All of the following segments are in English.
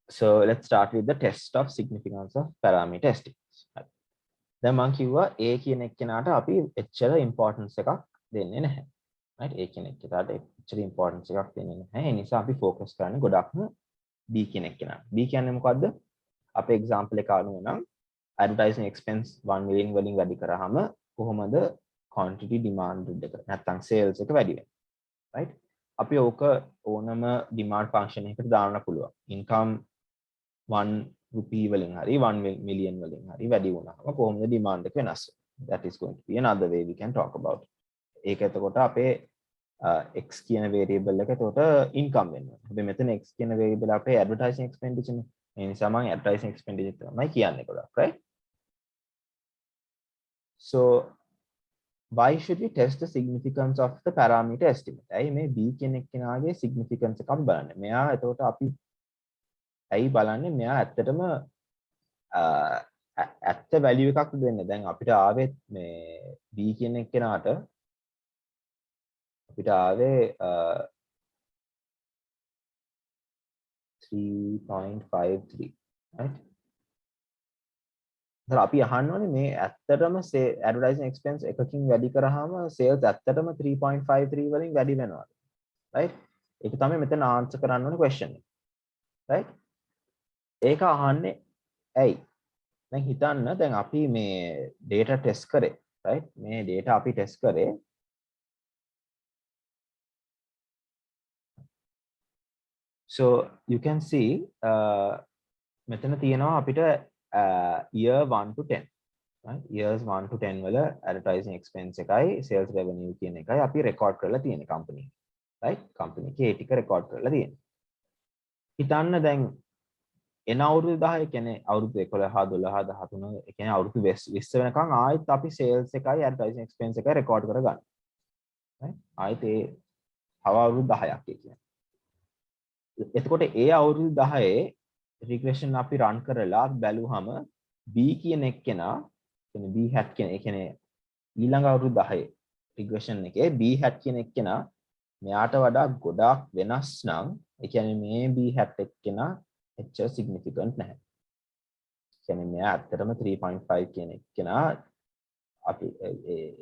So let's start with the test of significance of parameter estimates. දැන් මම කිව්වා A කියන එක්කෙනාට අපි එච්චර importance එකක් දෙන්නේ නැහැ. right? A කියන එක්කෙනාට එච්චර importance එකක් දෙන්නේ නැහැ. ඒ නිසා අපි focus කරන්නේ ගොඩක්ම B කියන එක්කෙනාට. B කියන්නේ මොකද්ද? අපේ example එක අනුව නම් advertising expense 1 million වලින් වැඩි කරාම කොහොමද quantity demand එක නැත්නම් sales එක වැඩි වෙන්නේ. right? අපි ඕක ඕනම demand function එකකට දාන්න පුළුවන්. income 1 rupee වලින් හරි 1 million වලින් හරි වැඩි වුණාම කොහොමද demand එක වෙනස් වෙන්නේ? That is going to be another way we can talk about. ඒක එතකොට අපේ x කියන variable එක එතකොට income වෙනවා. හැබැයි මෙතන x කියන variable අපේ advertising expenditure නේ. ඒ නිසා මම advertising expenditure තමයි කියන්නේ ගොඩක්, right? So why should we test the significance of the parameter estimate? ඇයි මේ b කියන එක්කෙනාගේ significance එක අපි බලන්නේ. මෙයා එතකොට අපි ඇයි බලන්නේ මෙයා ඇත්තටම ඇත්ත value එකක් දෙන්නේ. දැන් අපිට ආවේ මේ b කියන එක්කෙනාට අපිට ආවේ 3.53 right. දැන් අපි අහන්න ඕනේ මේ ඇත්තටම advertising expense එකකින් වැඩි කරාම sales ඇත්තටම 3.53 වලින් වැඩි වෙනවද? right. ඒක තමයි මෙතන answer කරන්න ඕනේ question එක. right. ඒක අහන්නේ ඇයි? දැන් හිතන්න දැන් අපි මේ data test කරේ right මේ data අපි test කරේ so you can see මෙතන තියෙනවා අපිට year 1 to 10 right years 1 to 10 වල advertising expense එකයි sales revenue කියන එකයි අපි record කරලා තියෙන company right company එකේ ඒ ටික record කරලා තියෙනවා හිතන්න දැන් එන අවුරුදු 10 කියන්නේ අවුරුදු 11 12 13 ඒ කියන්නේ අවුරුදු 20 වෙනකන් ආයෙත් අපි sales එකයි advertising expense එකයි record කරගන්න. right ආයෙත් ඒ තව අවුරුදු 10ක් කියන්නේ. එතකොට ඒ අවුරුදු 10 regression අපි run කරලා බැලුවම B කියන එක්කෙනා කියන්නේ B hat කියන ඒ කියන්නේ ඊළඟ අවුරුදු 10 regression එකේ B hat කියන එක්කෙනා මෙයාට වඩා ගොඩාක් වෙනස් නම් ඒ කියන්නේ මේ B hat එක්කෙනා එච්චර significant නැහැ. කියන්නේ මෙයා ඇත්තටම 3.5 කියන එක කෙනා අපි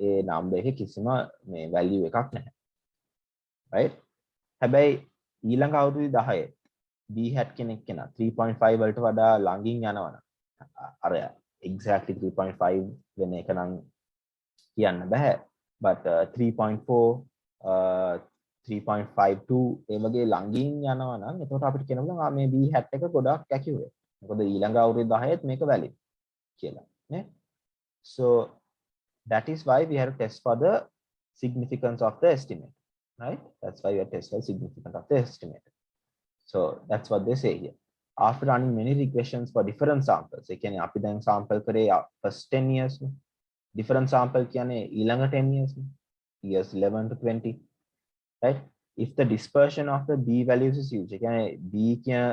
ඒ number එකේ කිසිම මේ value එකක් නැහැ. right? හැබැයි ඊළඟ අවුරුදු 10 B hat කෙනෙක් කෙනා 3.5 වලට වඩා ළඟින් යනවනම් අර exactly 3.5 වෙන එක නම් කියන්න බෑ. but 3.4 3.52 ඒ වගේ ළඟින් යනවා නම් එතකොට අපිට කියන්න පුළුවන් මේ B hat එක ගොඩක් accurate. මොකද ඊළඟ අවුරුදු 10ත් මේක valid කියලා නේ. So that is why we have to test for the significance of the estimate, right? That's why we have to test for significance of the estimate. So that's what they say here. After running many regressions for different samples, ඒ කියන්නේ අපි දැන් sample කරේ first 10 years නේ. different sample කියන්නේ ඊළඟ 10 years නේ. years 11 to 20. right if the dispersion of the b values is huge ඒ කියන්නේ b කියන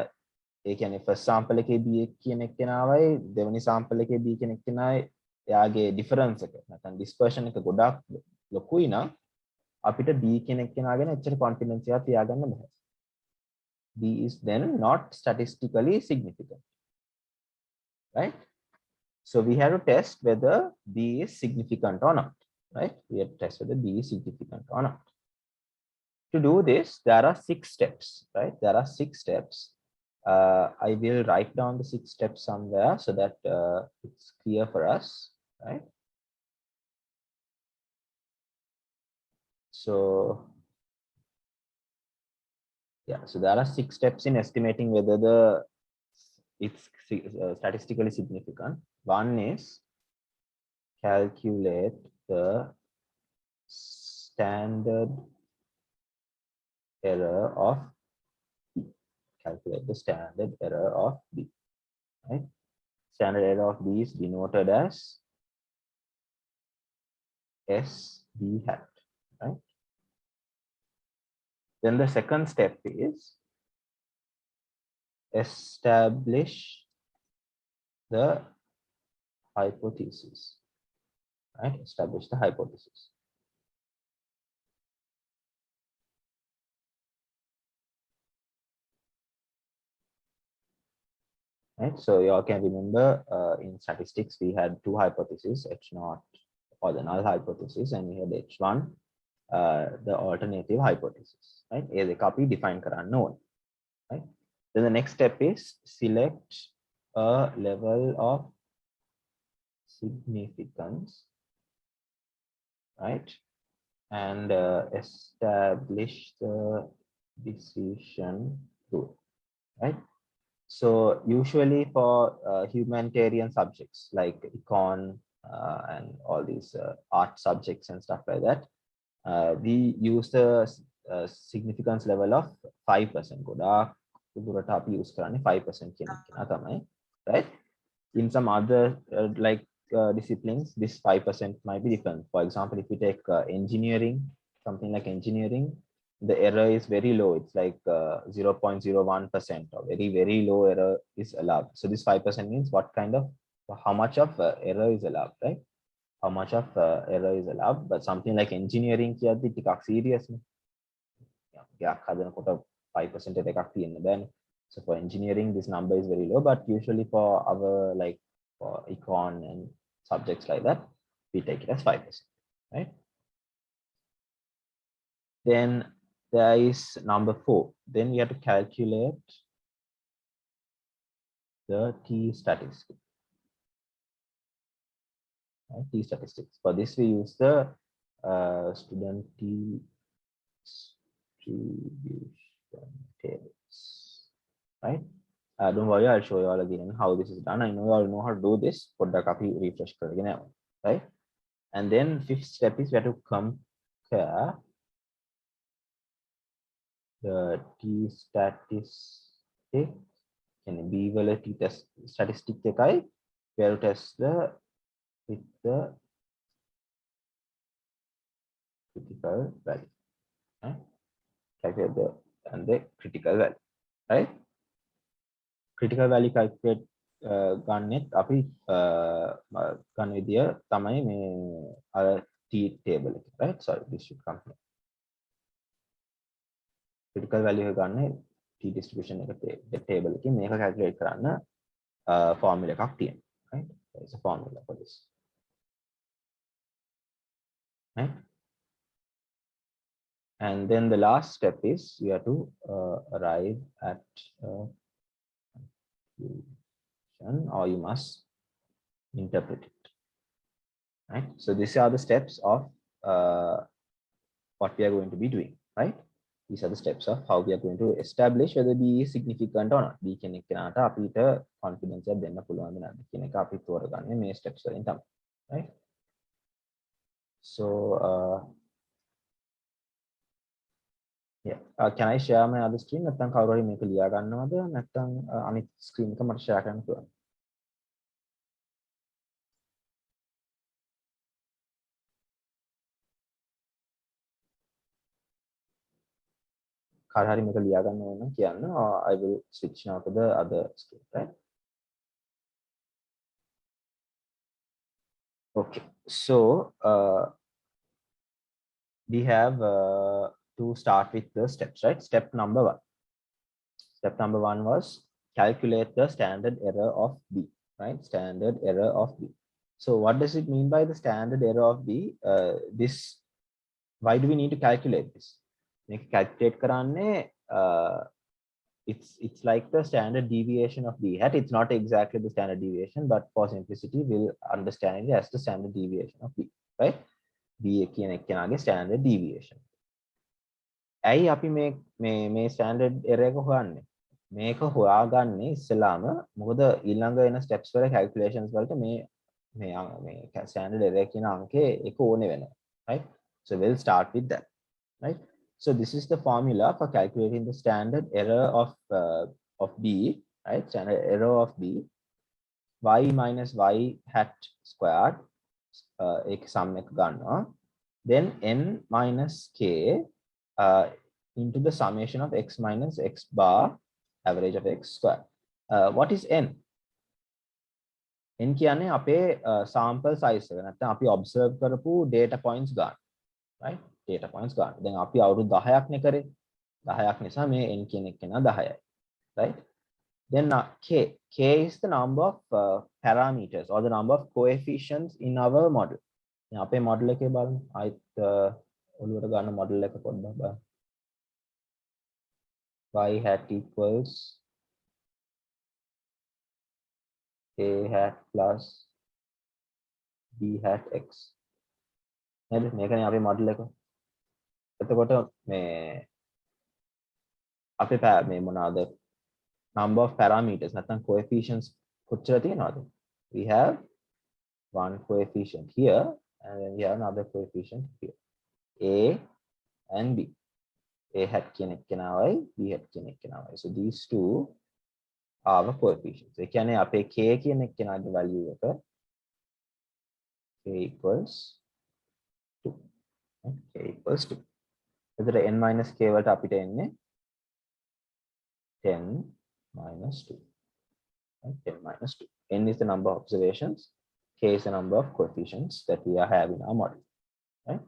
ඒ කියන්නේ first sample එකේ b කියන එක්කෙනාවයි දෙවෙනි sample එකේ b කියන එක්කෙනායි එයාගේ difference එක නැත්නම් dispersion එක ගොඩක් ලොකුයි නම් අපිට b කියන එක්කෙනා ගැන එච්චර confidence එකක් තියාගන්න බෑ. b is then not statistically significant. right so we have to test whether b is significant or not. right we have to test whether b is significant or not. To do this, there are 6 steps, right? There are 6 steps. I will write down the 6 steps somewhere so that it's clear for us, right? So, yeah, so there are 6 steps in estimating whether it's statistically significant. One is calculate the standard error of B. Calculate the standard error of B. Right? Standard error of B is denoted as SB hat. Right? Then the second step is establish the hypothesis. Right? Establish the hypothesis. right? So you all can remember in statistics we had two hypotheses, H naught or the null hypothesis, and we had H1, the alternative hypothesis, right? A copy define karanna one, right? Then the next step is select a level of significance, right? And establish the decision rule, right? So usually for humanitarian subjects like econ and all these art subjects and stuff like that, we use the significance level of 5%. ගොඩාක් දුරට අපි use කරන්නේ 5% කියන එක තමයි, right? In some other like disciplines, this 5% might be different. For example, if you take engineering, something like engineering, the error is very low. It's like 0.01% or very low error is allowed. So this 5% means what kind of, how much of error is allowed, right? How much of error is allowed. But something like engineering කියද්දි ටිකක් serious නේ. ගයක් හදනකොට 5% එකක් තියෙන්න බෑනේ. So for engineering, this number is very low, but usually for our like for econ and subjects like that, we take it as 5%, right? Then there is number 4. Then we have to calculate the T statistic. Right? T statistics. For this, we use the student T distribution tables, right? Don't worry, I'll show you all again how this is done. I know you all know how to do this. Put the copy refresh again, right? And then 5th step is we have to compare the T statistic and B T test statistic we have to test with the critical value, right? Calculate the critical value, right? Critical value calculate ගන්නෙත් අපි ගන්න විදිය තමයි මේ අර T table එක, right? Sorry, this should come here. Critical value ගන්න T distribution එක table එකකින් මේක calculate කරන්න formula එකක් තියෙනවා, right? There is a formula for this, right? And then the last step is you have to arrive at or you must interpret it, right? So these are the steps of what we are going to be doing, right? These are the steps of how we are going to establish whether B is significant or not. B කෙනෙක් කෙනාට අපිට confidence එක දෙන්න පුළුවන්ද නැද්ද කියන එක අපි තෝරගන්නේ මේ steps වලින් තමයි, right? So yeah, can I share my other screen? නැත්නම් කවුරු හරි මේක ලියා ගන්නවද? නැත්නම් අනිත් screen එක මට share කරන්න පුළුවන්ද? කාට හරි මේක ලියා ගන්න ඕන නම් කියන්න. I will switch now to the other screen, right? Okay, so we have to start with the steps, right? Step number 1. Step number 1 was calculate the standard error of B, right? Standard error of B. So what does it mean by the standard error of B? Why do we need to calculate this? Make calculate karanne it's like the standard deviation of B hat. It's not exactly the standard deviation, but for simplicity we'll understand it as the standard deviation of B, right? B කියන එකේ standard deviation. ඇයි අපි මේ standard error එක හොයන්නේ? මේක හොයාගන්නේ ඉස්සෙල්ලාම මොකද ඊළඟ එන steps වල calculations වලට මේ standard error කියන අංකේ එක ඕනේ වෙනවා, right? So we'll start with that, right? So this is the formula for calculating the standard error of B, right? Standard error of B, y minus y hat squared ek sum එක ගන්නවා, then n minus k into the summation of x minus x bar average of x square. What is n? n කියන්නේ අපේ sample size එක. නැත්නම් අපි observe කරපු data points ගන්න, right? Data points ගන්න. දැන් අපි අවුරුදු 10ක් නේ කරේ. 10ක් නිසා මේ n කියන එක නා 10යි, right? Then k is the number of parameters or the number of coefficients in our model. අපේ model එකේ බලන්න ආයිත් ඔළුවට ගන්න model එක පොඩ්ඩක් බලන්න. Y hat equals a hat plus b hat x. නේද? මේකනේ අපේ model එක. එතකොට මේ අපේ මේ මොනවාද number of parameters නැත්නම් coefficients කොච්චර තියෙනවද? We have one coefficient here and then we have another coefficient here. A and b. A hat කියන එක්කෙනාවයි b hat කියන එක්කෙනාවයි. So these two are our coefficients. ඒ කියන්නේ අපේ k කියන එක්කෙනාගේ value එක k equals 2. K equals 2. එතකොට n minus k වලට අපිට එන්නේ 10 minus 2. Right? 10 minus 2. N is the number of observations. K is the number of coefficients that we are having in our model. Right?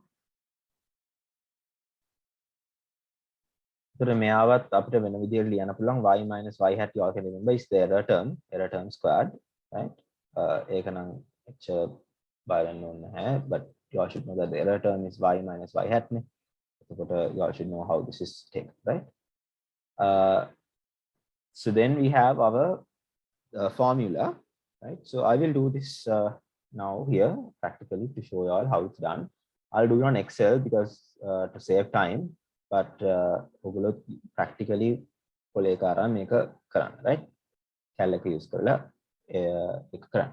So මෙයාවත් අපිට වෙන විදිහට ලියන්න පුළුවන් y minus y hat you all can remember is the error term squared, right? ඒක නම් එච්චර බලන්න ඕනේ නැහැ, but you all should know that the error term is y minus y hat නේ. එතකොට you all should know how this is taken, right? So then we have our formula, right? So I will do this now here practically to show you all how it's done. I'll do it on Excel because to save time, but ඔගොල්ලෝ practically පොලේ කරා මේක කරන්න, right? Cal එක use කරලා ඒක කරන්න.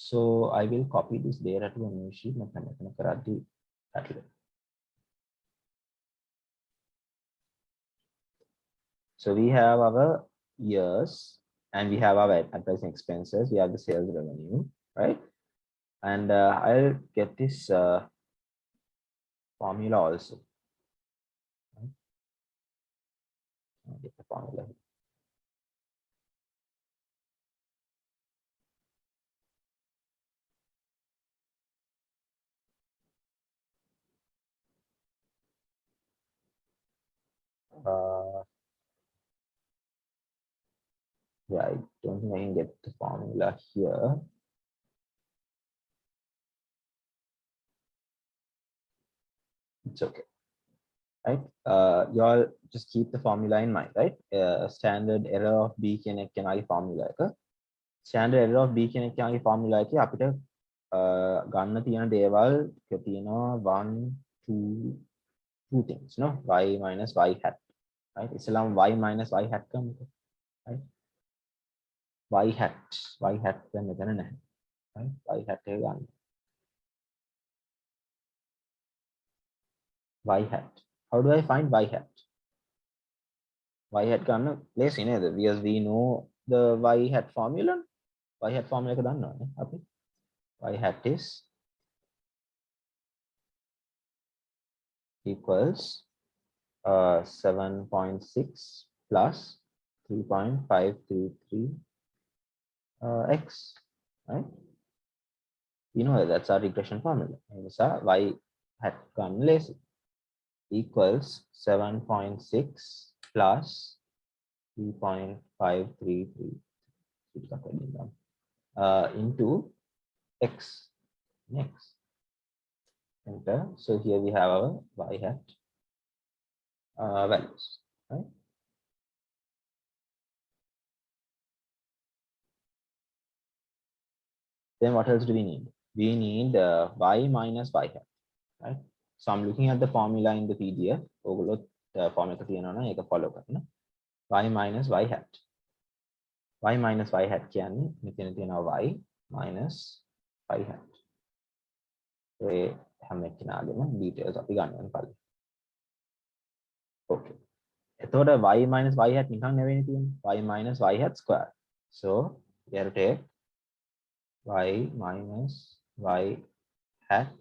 So I will copy this data to a new sheet. මෙතන කරද්දී පැටලෙනවා. So we have our years and we have our advertising expenses. We have the sales revenue, right? And I'll get this formula also. Right? I'll get the formula. Yeah, I don't think I can get the formula here. It's okay, right? You all just keep the formula in mind, right? Standard error of b කියන එකේ formula එක. Standard error of b කියන එකේ formula එකේ අපිට ගන්න තියෙන දේවල් තියෙනවා 2 things, no? Y minus y hat, right? ඉස්සෙල්ලාම y minus y hat ගන්නකො, right? Y hat දැන් මෙතන නැහැ, right? Y hat එක ගන්න. Y hat. How do I find y hat? Y hat ගන්න ලේසි නේද? Because we know the y hat formula. Y hat formula එක දන්නවනේ අපි. Y hat is equals 7.6 plus 3.533 x, right? You know that's our regression formula. So y hat ගන්න ලේසි. Equals 7.6 plus 3.533 into x. Next, enter. So here we have our y hat values, right? Then what else do we need? We need y minus y hat, right? So I'm looking at the formula in the PDF. ඔයගොල්ලෝ formula එක තියෙනවා නම් ඒක follow කරන්න. Y minus y hat. Y minus y hat කියන්නේ මෙතන තියෙනවා y minus y hat. ඒ හැම එකනාගෙම details අපි ගන්න කලින්. Okay. එතකොට y minus y hat නිකන් නෙවෙයි තියෙන්නේ. Y minus y hat square. So we have to take y minus y hat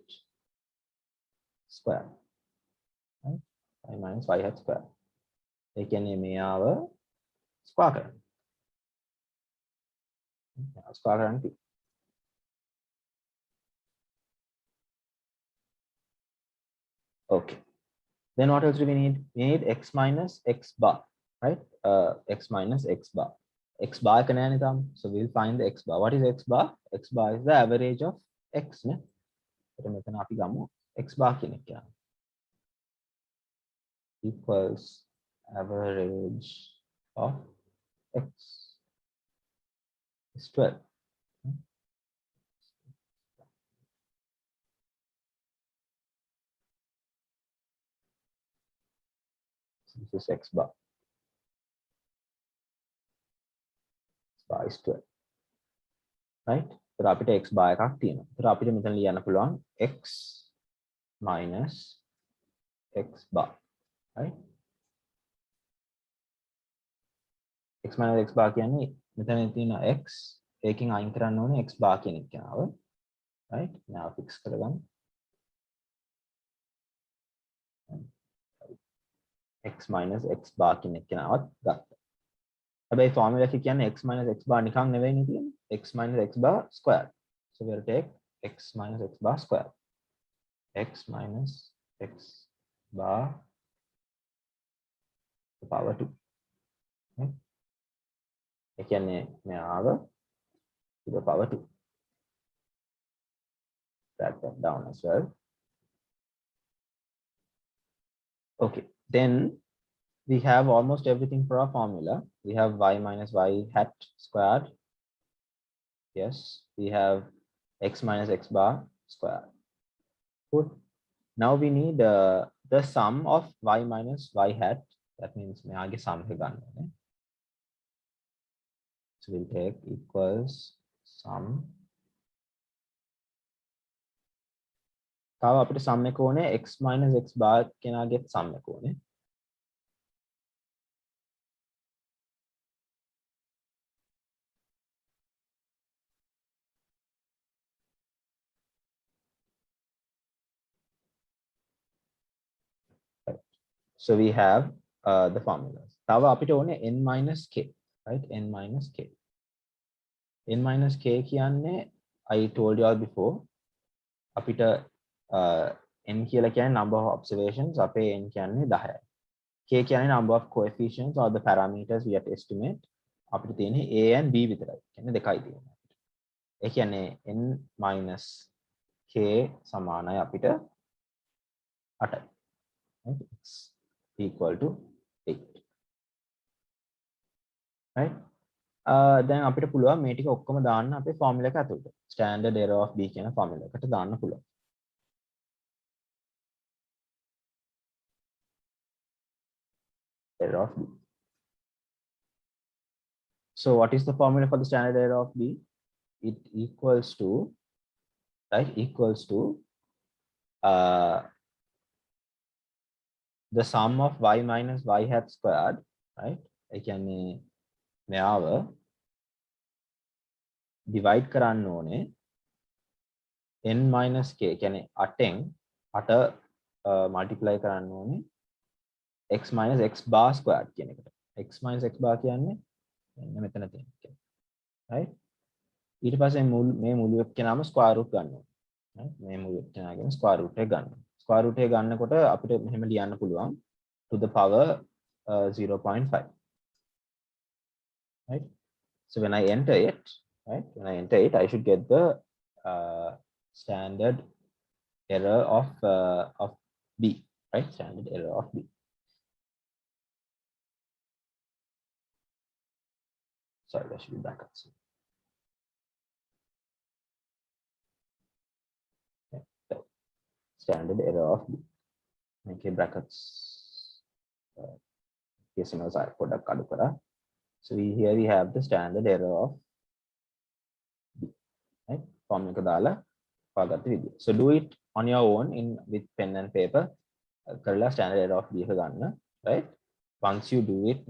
square, right? Y minus y hat square. ඒ කියන්නේ මෙයාව square කරන්න. Square කරන්න තියෙන්නේ. Okay. Then what else do we need? We need x minus x bar, right? X minus x bar. x bar එක නෑනේ තාම. So we'll find the x bar. What is x bar? X bar is the average of x නේ. එතකොට මෙතන අපි ගමු x bar කියන එක කියනවා. Equals average of x is 12. So this is x bar. X bar is 12. Right? So අපිට x bar එකක් තියෙනවා. ඒතර අපිට මෙතන ලියන්න පුළුවන් x minus x bar. Right? x minus x bar කියන්නේ මෙතන තියෙන x එකකින් අයින් කරන්න ඕනේ x bar කියන එක කියනවා. Right? now fix කරගන්න. x minus x bar කියන එක කියනවත් ගත්තා. හැබැයි ෆෝමියුලා එකේ කියන්නේ x minus x bar නිකන් නෙවෙයිනේ තියෙන්නේ. x minus x bar squared. So we'll take x minus x bar squared. X minus x bar to the power 2. Okay. ඒ කියන්නේ මෙයාව to the power 2. Write that down as well. Okay, then we have almost everything for our formula. We have y minus y hat squared. Yes, we have x minus x bar squared. Good. Now we need the sum of y minus y hat. That means मैं आगे sum पे गाने हैं. So we'll take equals sum. ताव අපිට sum එක ඕනේ x minus x bar කෙනාගේ sum එක ඕනේ. So we have the formulas. ताव අපිට ඕනේ n minus k, right? N minus k. N minus k කියන්නේ I told you all before. අපිට n කියලා කියන්නේ number of observations. අපේ n කියන්නේ 10යි. K කියන්නේ number of coefficients or the parameters we have to estimate. අපිට තියෙන්නේ a and b විතරයි. කියන්නේ දෙකයි තියෙන්නේ. ඒ කියන්නේ n minus k සමානයි අපිට 8යි. Right? X equal to 8. Right? දැන් අපිට පුළුවන් මේ ටික ඔක්කොම දාන්න අපේ ෆෝමියුලා එක ඇතුළට. Standard error of b කියන ෆෝමියුලා එකට දාන්න පුළුවන්. Error of b. So what is the formula for the standard error of b? It equals to, right, equals to the sum of y minus y hat squared, right? ඒ කියන්නේ මෙයාව divide කරන්න ඕනේ n minus k කියන්නේ 8න් 8 multiply කරන්න ඕනේ x minus x bar squared කියන එකට. x minus x bar කියන්නේ මෙන්න මෙතන තියෙන එක. right? ඊට පස්සේ මේ මුළු එක්කෙනාම square root ගන්න ඕනේ. right? මේ මුළු එක්කෙනාගෙන් square root එක ගන්න. square root එක ගන්නකොට අපිට මෙහෙම ලියන්න පුළුවන් to the power 0.5. right? So when I enter it, right, when I enter it, I should get the standard error of b, right? Standard error of b. Sorry, that should be brackets. Okay. Standard error of b. Okay, brackets. product කඩු කරා. So here we have the standard error of b, right? Formula එක දාලා හොයාගත්ත විදිය. So do it on your own in with pen and paper. කරලා standard error of b එක ගන්න, right? Once you do it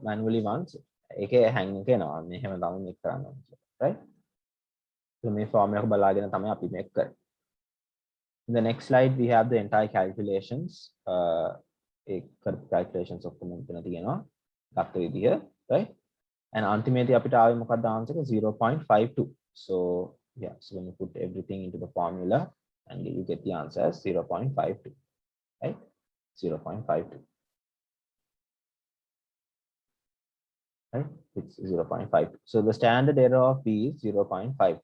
manually once, ඒකේ hang එක එනවා. මෙහෙම තමයි මේක කරන්න ඕනේ, right? So මේ formula එක බලාගෙන තමයි අපි මේක කරන්නේ. In the next slide we have the entire calculations. Calculations ඔක්කොම මෙතන තියෙනවා. ගත්ත විදිය, right? And අන්තිමේදී අපිට ආවේ මොකක්ද answer එක 0.52. So yeah, so when you put everything into the formula and you get the answer as 0.52, right? 0.52. right? It's 0.52. So the standard error of B is 0.52.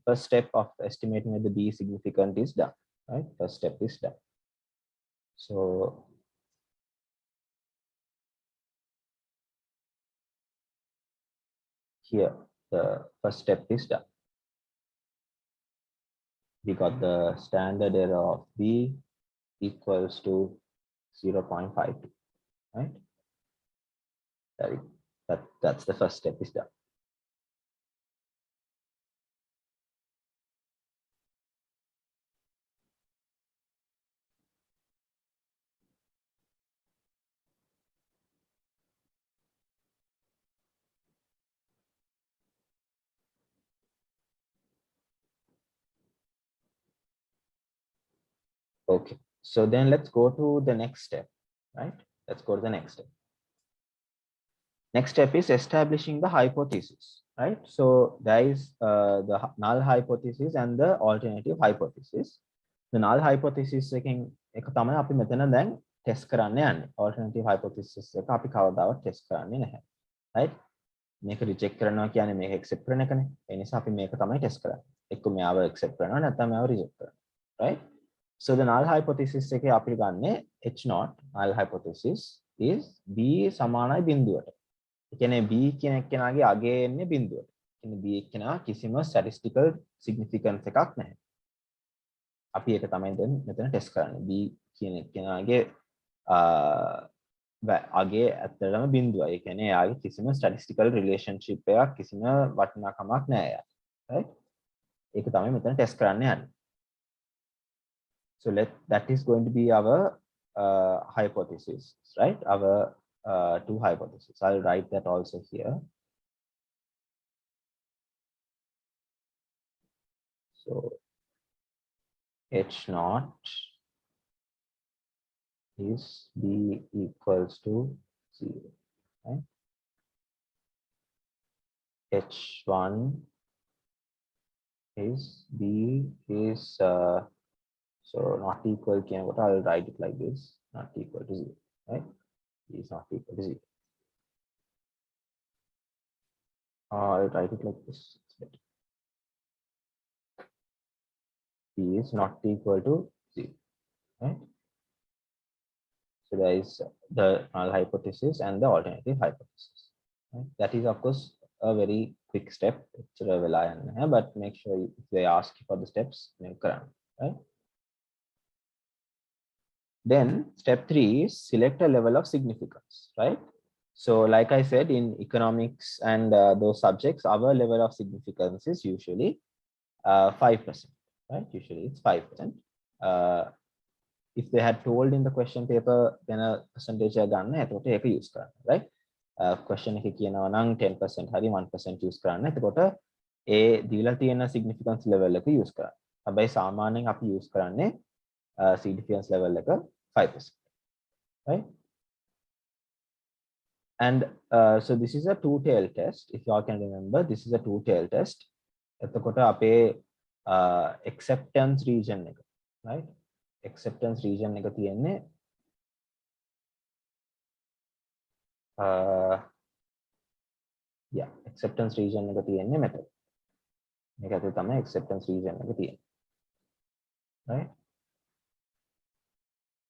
First step of estimating whether B is significant is done, right? First step is done. So here the first step is done. We got the standard error of B equals to 0.52, right? That's the first step is done. Okay, so then let's go to the next step, right? Let's go to the next step. Next step is establishing the hypothesis, right? So there is the null hypothesis and the alternative hypothesis. The null hypothesis එක තමයි අපි මෙතන දැන් test කරන්න යන්නේ. Alternative hypothesis එක අපි කවදාවත් ටෙස්ට් කරන්නේ නැහැ. right? මේක රිජෙක්ට් කරනවා කියන්නේ මේක accept කරන එකනේ. ඒ නිසා අපි මේක තමයි ටෙස්ට් කරන්නේ. එක්ක මෙයාව accept කරනවා නැත්නම් මෙයාව reject කරනවා. right? So the null hypothesis එකේ අපි ගන්නේ H0 null hypothesis is B සමානයි බිඳුවට. ඒ කියන්නේ B කියන එක්කෙනාගේ අගය එන්නේ බිඳුවට. කියන්නේ B එක්කෙනා කිසිම statistical significance එකක් නැහැ. අපි ඒක තමයි දැන් මෙතන ටෙස්ට් කරන්නේ. B කියන එක්කෙනාගේ අගය ඇත්තටම බිඳුවයි. ඒ කියන්නේ එයාගේ කිසිම statistical relationship එකක් කිසිම වටිනාකමක් නැහැ එයා. right? ඒක තමයි මෙතන ටෙස්ට් කරන්න යන්නේ. So that is going to be our hypothesis, right? Our two hypotheses. I'll write that also here. So H0 is B equals to 0, right? H1 is B is so not equal to, I'll write it like this, not equal to 0, right? B is not equal to 0. I'll write it like this. B is not equal to 0, right? So there is the null hypothesis and the alternative hypothesis. Right? That is, of course, a very quick step. But make sure if they ask you for the steps, right? Then step 3 is select a level of significance, right? So like I said, in economics and those subjects, our level of significance is usually 5%, right? Usually it's 5%. If they had told in the question paper, then a percentage use right? Question එක කියනවා නම් 10% හරි 1% use කරන්න. එතකොට ඒ දීලා තියෙන significance level එක use කරන්න. හැබැයි සාමාන්‍යයෙන් අපි use කරන්නේ significance level එක 5%, right? And so this is a two-tail test. If you all can remember, this is a two-tail test. එතකොට අපේ acceptance region එක, right? Acceptance region එක තියෙන්නේ yeah, acceptance region එක තියෙන්නේ මෙතන. මේක ඇතුළේ තමයි acceptance region එක තියෙන්නේ. right?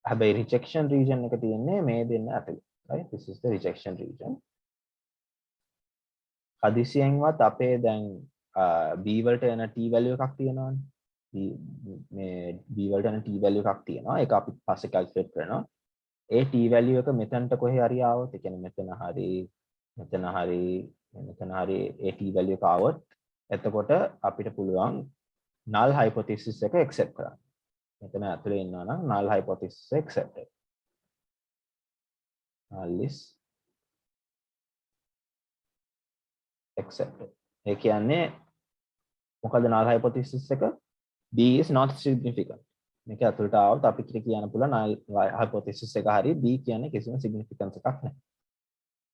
හැබැයි rejection region එක තියෙන්නේ මේ දෙන්න ඇතුළේ. right? This is the rejection region. හදිසියෙන්වත් අපේ දැන් B වලට එන t value එකක් තියෙනවානේ. මේ B වලට එන t value එකක් තියෙනවා. ඒක අපි පස්සේ calculate කරනවා. ඒ t value එක මෙතනට කොහේ හරි ආවොත්, ඒ කියන්නේ මෙතන හරි ඒ t value එක ආවොත්, එතකොට අපිට පුළුවන් null hypothesis එක accept කරන්න. මෙතන ඇතුලේ ඉන්නවා නම් null hypothesis accepted. null is accepted. ඒ කියන්නේ මොකද null hypothesis එක? B is not significant. මේක ඇතුළට ආවොත් අපිට කියන්න පුළුවන් null hypothesis එක හරි B කියන්නේ කිසිම significance එකක් නැහැ.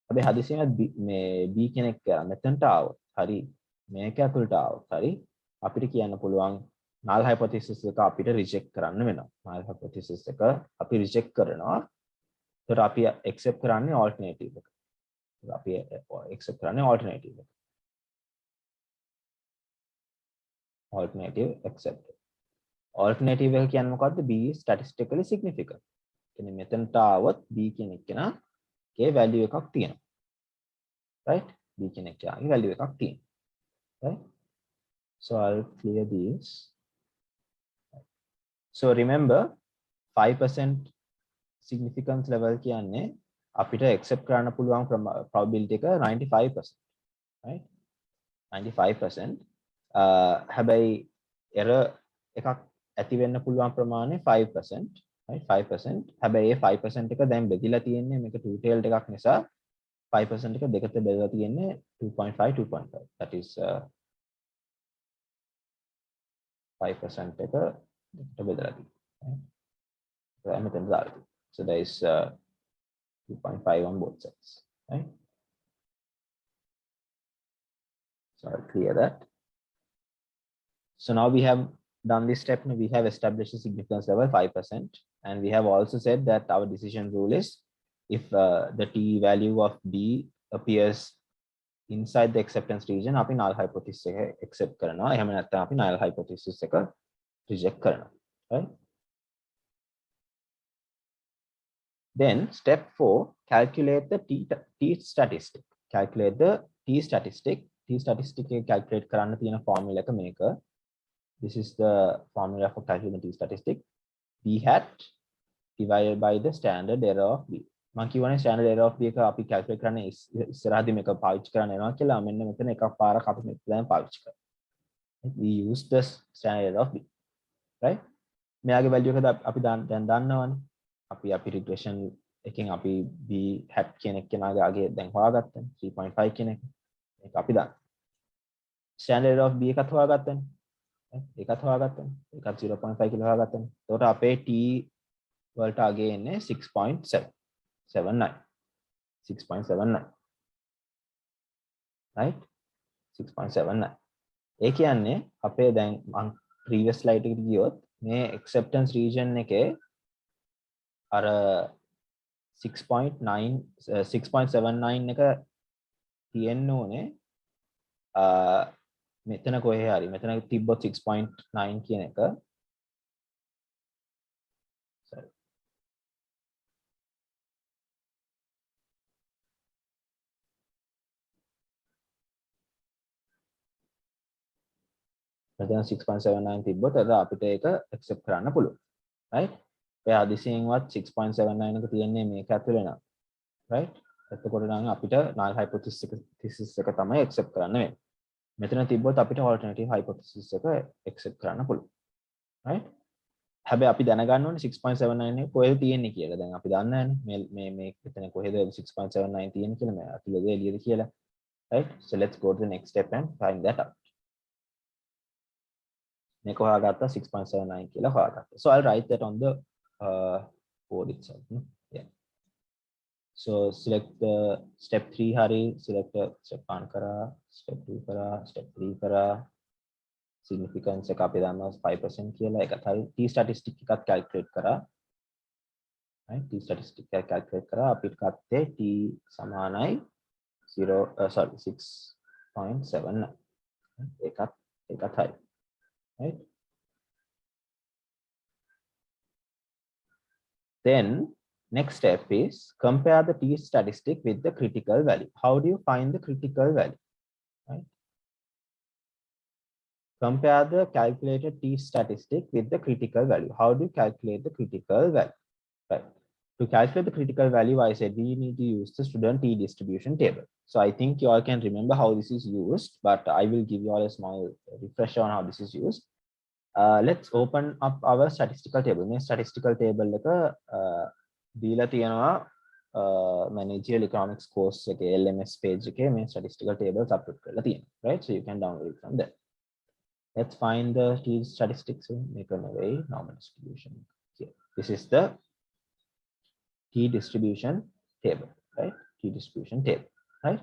හැබැයි හදිසියෙම මේ B කෙනෙක් මෙතනට ආවොත් හරි මේක ඇතුළට ආවොත් හරි අපිට කියන්න පුළුවන් null hypothesis එක අපිට reject කරන්න වෙනවා. null hypothesis එක අපි reject කරනවා. ඒතර අපි accept කරන්නේ alternative එක. අපි accept කරන්නේ alternative එක. Alternative accept. Alternative එක කියන්නේ මොකද්ද? B is statistically significant. කියන්නේ මෙතනට આવොත් B කියන එකේ value එකක් තියෙනවා. Right? B කියන එකේ value එකක් තියෙනවා. Right? So I'll clear these. So remember 5% significance level කියන්නේ අපිට accept කරන්න පුළුවන් probability එක 95%. Right? 95%. හැබැයි error එකක් ඇති වෙන්න පුළුවන් ප්‍රමාණය 5%. Right? 5%. හැබැයි ඒ 5% එක දැන් බෙදිලා තියෙන්නේ මේක two tailed එකක් නිසා 5% එක දෙකට බෙදලා තියෙන්නේ 2.5 2.5. That is 5% එක දෙකට බෙදලා තියෙන්නේ. Right? So there is 2.5 on both sides. Right? So I'll clear that. So now we have done this step. We have established a significance level 5%, and we have also said that our decision rule is if the t value of B appears inside the acceptance region, අපි null hypothesis එක accept කරනවා. එහෙම නැත්නම් අපි null hypothesis එක reject කරනවා. Right? Then step 4, calculate the t statistic. Calculate the t statistic. T statistic එක calculate කරන්න තියෙන formula එක මේක. This is the formula for calculating the t statistic. B hat divided by the standard error of B. මම කියවනේ standard error of B එක අපි calculate කරන්නේ ඉස්සරහදී මේක පාවිච්චි කරන්න යනවා කියලා. මෙන්න මෙතන එකක් පාරක් අපි මෙතන දැන් පාවිච්චි කරනවා. We use the standard error of B. Right? මෙයාගේ value එක අපි දැන් දන්නවනේ. අපි regression එකෙන් අපි B hat කියන එකනාගේ දැන් හොයාගත්තා 3.5 කියන එක. මේක අපි දන්න. standard error of B එකත් හොයාගත්තානේ. ඒකත් හොයාගත්තා. ඒකත් 0.5 කියලා හොයාගත්තා. එතකොට අපේ t වලට අගේ එන්නේ 6.79. 6.79. right? 6.79. ඒ කියන්නේ අපේ දැන් මම previous slide එකට ගියොත් මේ acceptance region එකේ අර 6.79 එක තියෙන්න ඕනේ මෙතන කොහේ හරි මෙතන තිබ්බොත් 6.9 කියන එක sorry මෙතන 6.79 තිබ්බොත් අද අපිට ඒක accept කරන්න පුළුවන් right ඒ හදිසියෙන්වත් 6.79 එක තියෙන්නේ මේක ඇතුලේ නේද right එතකොට නම් අපිට null hypothesis එක තමයි accept කරන්න වෙන්නේ මෙතන තිබ්බොත් අපිට alternative hypothesis එක accept කරන්න පුළුවන් right හැබැයි අපි දැනගන්න ඕනේ 6.79 එක කොහෙද තියෙන්නේ කියලා දැන් අපි දන්නේ නැහැ මේ මෙතන කොහෙද 6.79 තියෙන්නේ කියලා මම අතුලද එළියද කියලා right so let's go to the next step and find that out මේක හොයාගත්තා 6.79 කියලා හොයාගත්තා so I'll write that on the code itself no? yeah so select the step 3 hari select step 1 kara step 2 kara step 3 kara significance එක අපි දානවා 5% කියලා ඒකත් හරි t statistic එකත් calculate කරා right t statistic එක calculate කරා අපිට ගත්තේ t සමානයි 6.79 ඒකත් හරි right then next step is compare the t statistic with the critical value how do you find the critical value right compare the calculated t statistic with the critical value how do you calculate the critical value right to calculate the critical value I said we need to use the student t distribution table so I think you all can remember how this is used but I will give you all a small refresher on how this is used let's open up our statistical table මේ statistical table එක දීලා තියෙනවා managerial economics course එකේ LMS page එකේ මේ statistical tables upload කරලා තියෙනවා right so you can download it from there let's find the t statistics make an array normal distribution here this is the t distribution table right t distribution table right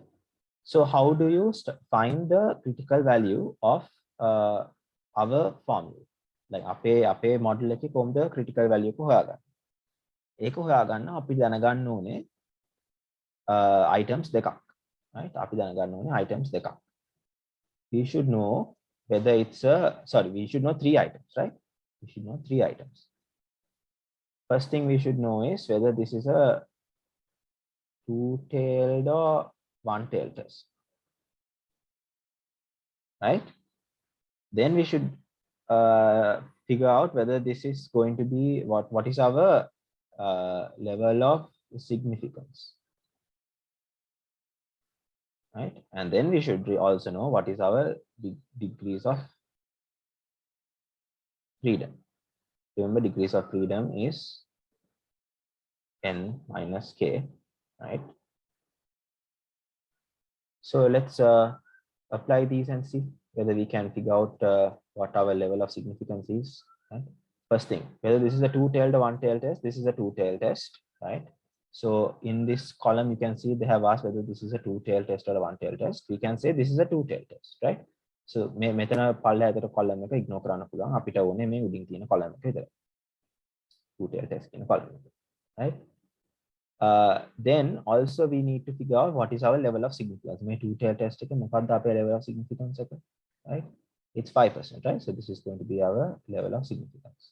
so how do you find the critical value of our formula like අපේ model එකේ කොහොමද critical value එක හොයාගන්නේ ඒක හොයාගන්න අපි දැනගන්න ඕනේ items දෙකක් right? අපි දැනගන්න ඕනේ items දෙකක්. We should know whether it's a, sorry, we should know 3 items, right? We should know 3 items. First thing we should know is whether this is a two-tailed or one-tailed test, right? Then we should figure out whether this is going to be what is our level of significance, right? And then we should also know what is our degrees of freedom. Remember, degrees of freedom is n minus k, right? So let's apply these and see whether we can figure out what our level of significance is, right? First thing, whether this is a two-tailed or one-tailed test. This is a two-tailed test, right? So in this column, you can see they have asked whether this is a two-tailed test or a one-tailed test. We can say this is a two-tailed test, right? So මෙතන පල්ලෙහාට column එක ignore කරන්න පුළුවන්. අපිට ඕනේ මේ උඩින් තියෙන column එක විතරයි. Two-tailed test කියන column එක, right? Then also we need to figure out what is our level of significance. May two-tailed test එක මොකක්ද අපේ level of significance එක, right? It's 5%, right? So this is going to be our level of significance.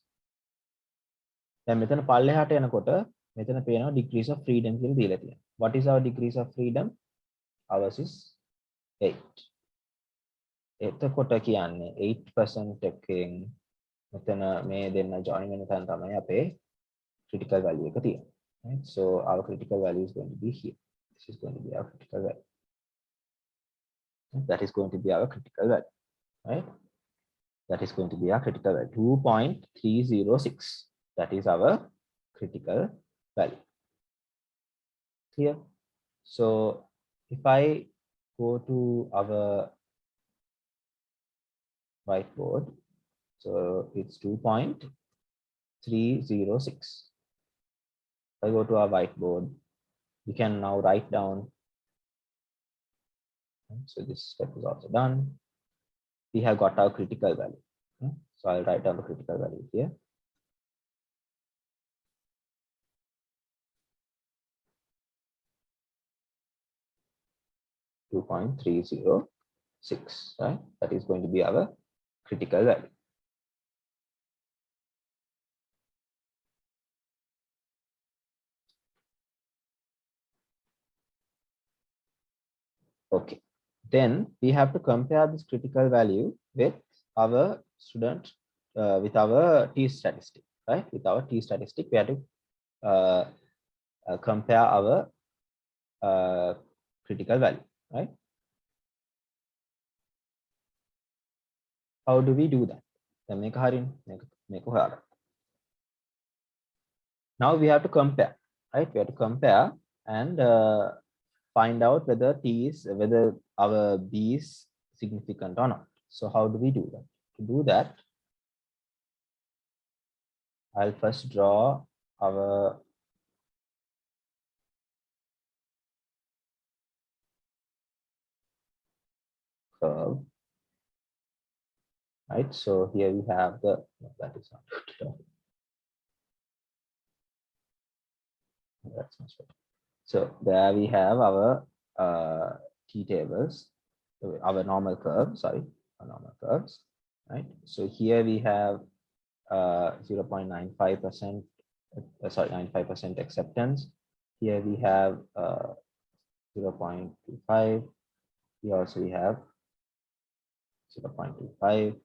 දැන් මෙතන පල්ලෙහාට යනකොට මෙතන පේනවා degrees of freedom කියලා දීලා තියෙනවා. What is our degrees of freedom? Ours is 8. එතකොට කියන්නේ 8% එකෙන් මෙතන මේ දෙන්න join වෙන තැන තමයි අපේ critical value එක තියෙන්නේ. Right? So our critical value is going to be here. This is going to be our critical value. That is going to be our critical value, right? That is going to be our critical value, 2.306. That is our critical value. Clear? So if I go to our whiteboard, so it's 2.306. If I go to our whiteboard, we can now write down. So this step is also done. We have got our critical value. So I'll write down the critical value here. .306, right? That is going to be our critical value. Okay. Then we have to compare this critical value with our student, with our t statistic, right? With our t statistic, we have to compare our critical value, right? How do we do that? Now we have to compare, right? We have to compare and find out whether whether our B is significant or not. So how do we do that? To do that, I'll first draw our curve, right? So here we have the, that is not good. That's much better. So there we have our t tables, our normal curve, sorry, our normal curves, right? So here we have 0.95%, sorry, 95% acceptance. Here we have 0.25. Here also we have 0.25,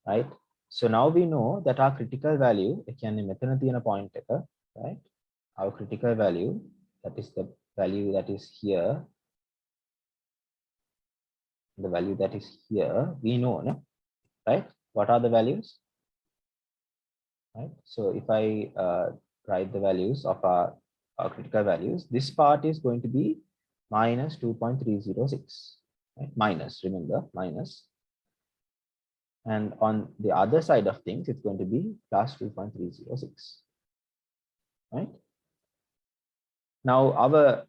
right? So now we know that our critical value, point, right? Our critical value, that is the value that is here, the value that is here, we know, no? Right? What are the values? Right? So if I write the values of our critical values, this part is going to be minus 2.306, right? Minus, remember, minus. And on the other side of things, it's going to be plus 2.306, right? Now our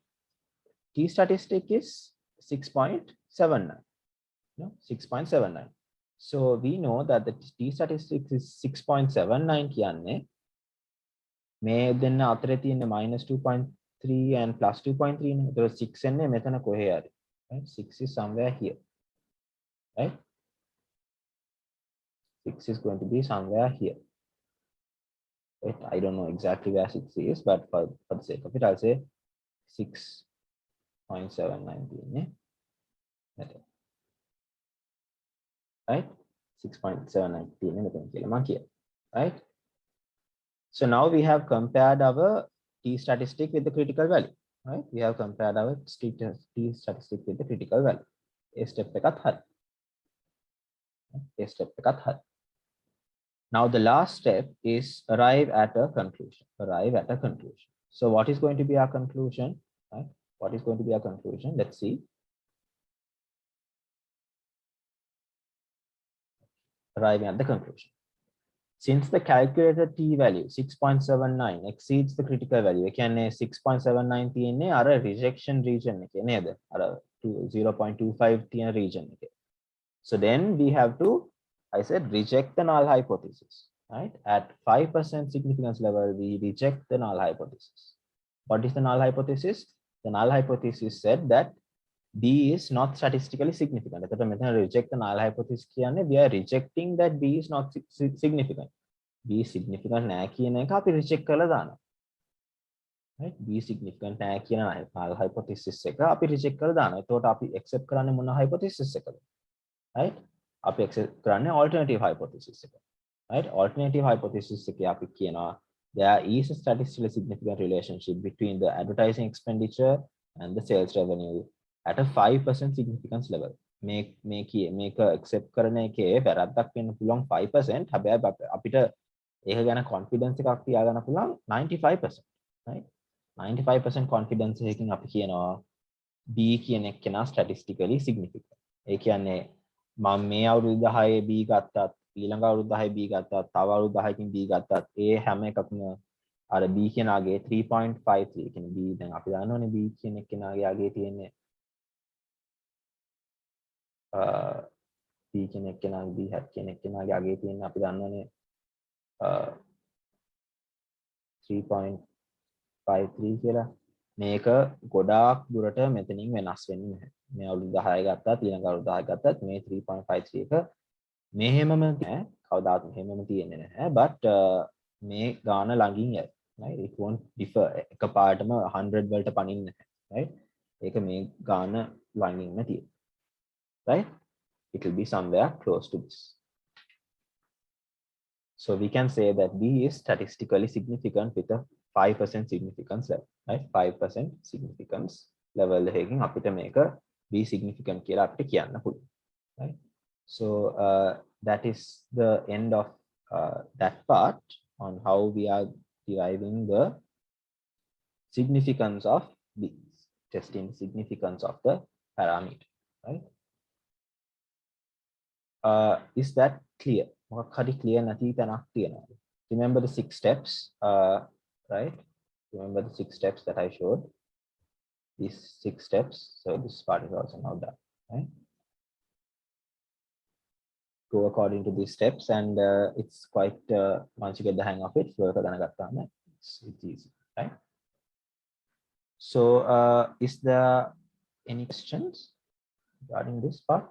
t statistic is 6.79, no, 6.79. So we know that the t statistic is 6.79 කියන්නේ මේ දෙන්න අතරේ තියෙන -2.3 and +2.3 නේ. ඒතකොට 6 එන්නේ මෙතන කොහේ හරි. right? 6 is somewhere here, right? 6 is going to be somewhere here, right? I don't know exactly where 6 is, but for the sake of it, I'll say 6.719, right? 6.719, right? So now we have compared our t statistic with the critical value, right? We have compared our t statistic with the critical value. A step එකත් හරි. A step එකත් හරි. Now the last step is arrive at a conclusion. Arrive at a conclusion. So what is going to be our conclusion? Right? What is going to be our conclusion? Let's see. Arriving at the conclusion. Since the calculated t value 6.79 exceeds the critical value, again 6.79 තියෙන්නේ අර rejection region එකේ නේද? අර 0.25 තියෙන region එකේ. So then we have to, I said, reject the null hypothesis, right? At 5% significance level, we reject the null hypothesis. What is the null hypothesis? The null hypothesis said that B is not statistically significant. එතකොට මෙතන reject the null hypothesis කියන්නේ we are rejecting that B is not significant. B significant නැහැ කියන එක අපි reject කරලා දානවා. Right? B significant නැහැ කියන null hypothesis එක අපි reject කරලා දානවා. එතකොට අපි accept කරන්නේ මොන hypothesis එකද? Right? අපි accept කරන්නේ alternative hypothesis එක. Right? Alternative hypothesis එකේ අපි කියනවා there is a statistically significant relationship between the advertising expenditure and the sales revenue at a 5% significance level. මේක accept කරන එකේ වැරද්දක් වෙන්න පුළුවන් 5%. හැබැයි අපිට ඒක ගැන confidence එකක් තියාගන්න පුළුවන් 95%. Right? 95% confidence එකකින් අපි කියනවා B කියන එක කෙනා statistically significant. ඒ කියන්නේ මම මේ අවුරුදු 10 B ගත්තත් ඊළඟ අවුරුදු 10 B ගත්තත් තව අවුරුදු 10කින් B ගත්තත් ඒ හැම එකක්ම අර B කෙනාගේ 3.53 කියන්නේ B දැන් අපි දන්නවනේ B කියන එක කෙනාගේ අගේ තියෙන්නේ B කියන එක කෙනාගේ B hat කියන එක කෙනාගේ අගේ තියෙන්නේ අපි දන්නවනේ 3.53 කියලා මේක ගොඩාක් දුරට මෙතනින් වෙනස් වෙන්නේ නැහැ. මේ අවුරුදු 10 ගත්තත් ඊළඟ අවුරුදු 10 ගත්තත් මේ 3.53 එක මෙහෙමම නැහැ. කවදාත් මෙහෙමම තියෙන්නේ නැහැ. but මේ ගාන ළඟින් යයි. right? It won't differ. එකපාරටම 100 වලට පනින්නේ නැහැ. right? ඒක මේ ගාන ළඟින්ම තියෙන්නේ. right? It will be somewhere close to this. So we can say that B is statistically significant with a 5% significance level, right? 5% significance level එකකින් අපිට මේක B significant කියලා අපිට කියන්න පුළුවන්, right? So that is the end of that part on how we are deriving the significance of B, testing significance of the parameter, right? Is that clear? Clear නැති තැනක් තියෙනවා. Remember the 6 steps, right? Remember the 6 steps that I showed. These 6 steps. So this part is also now done, right? Go according to these steps, and it's quite once you get the hang of it, it's easy, right? So is there any questions regarding this part?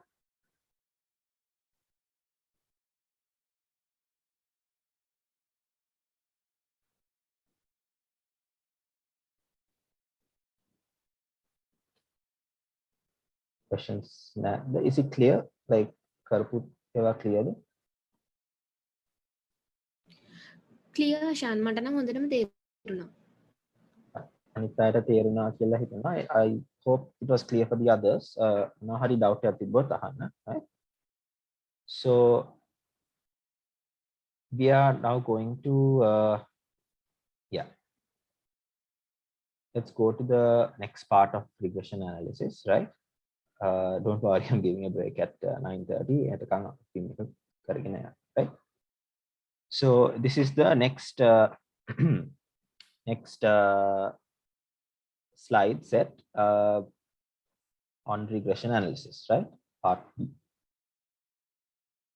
Questions? Is it clear? Like කරපු ඒවා clearද? Clear Shan මට නම් හොඳටම තේරුණා. අනිත් අයට තේරුණා කියලා හිතනවා. I hope it was clear for the others. මොනවා හරි doubt එකක් තිබ්බොත් අහන්න, right? So we are now going to let's go to the next part of regression analysis, right? Don't worry, I'm giving a break at 9:30. Right? So this is the next next slide set on regression analysis, right? Part B.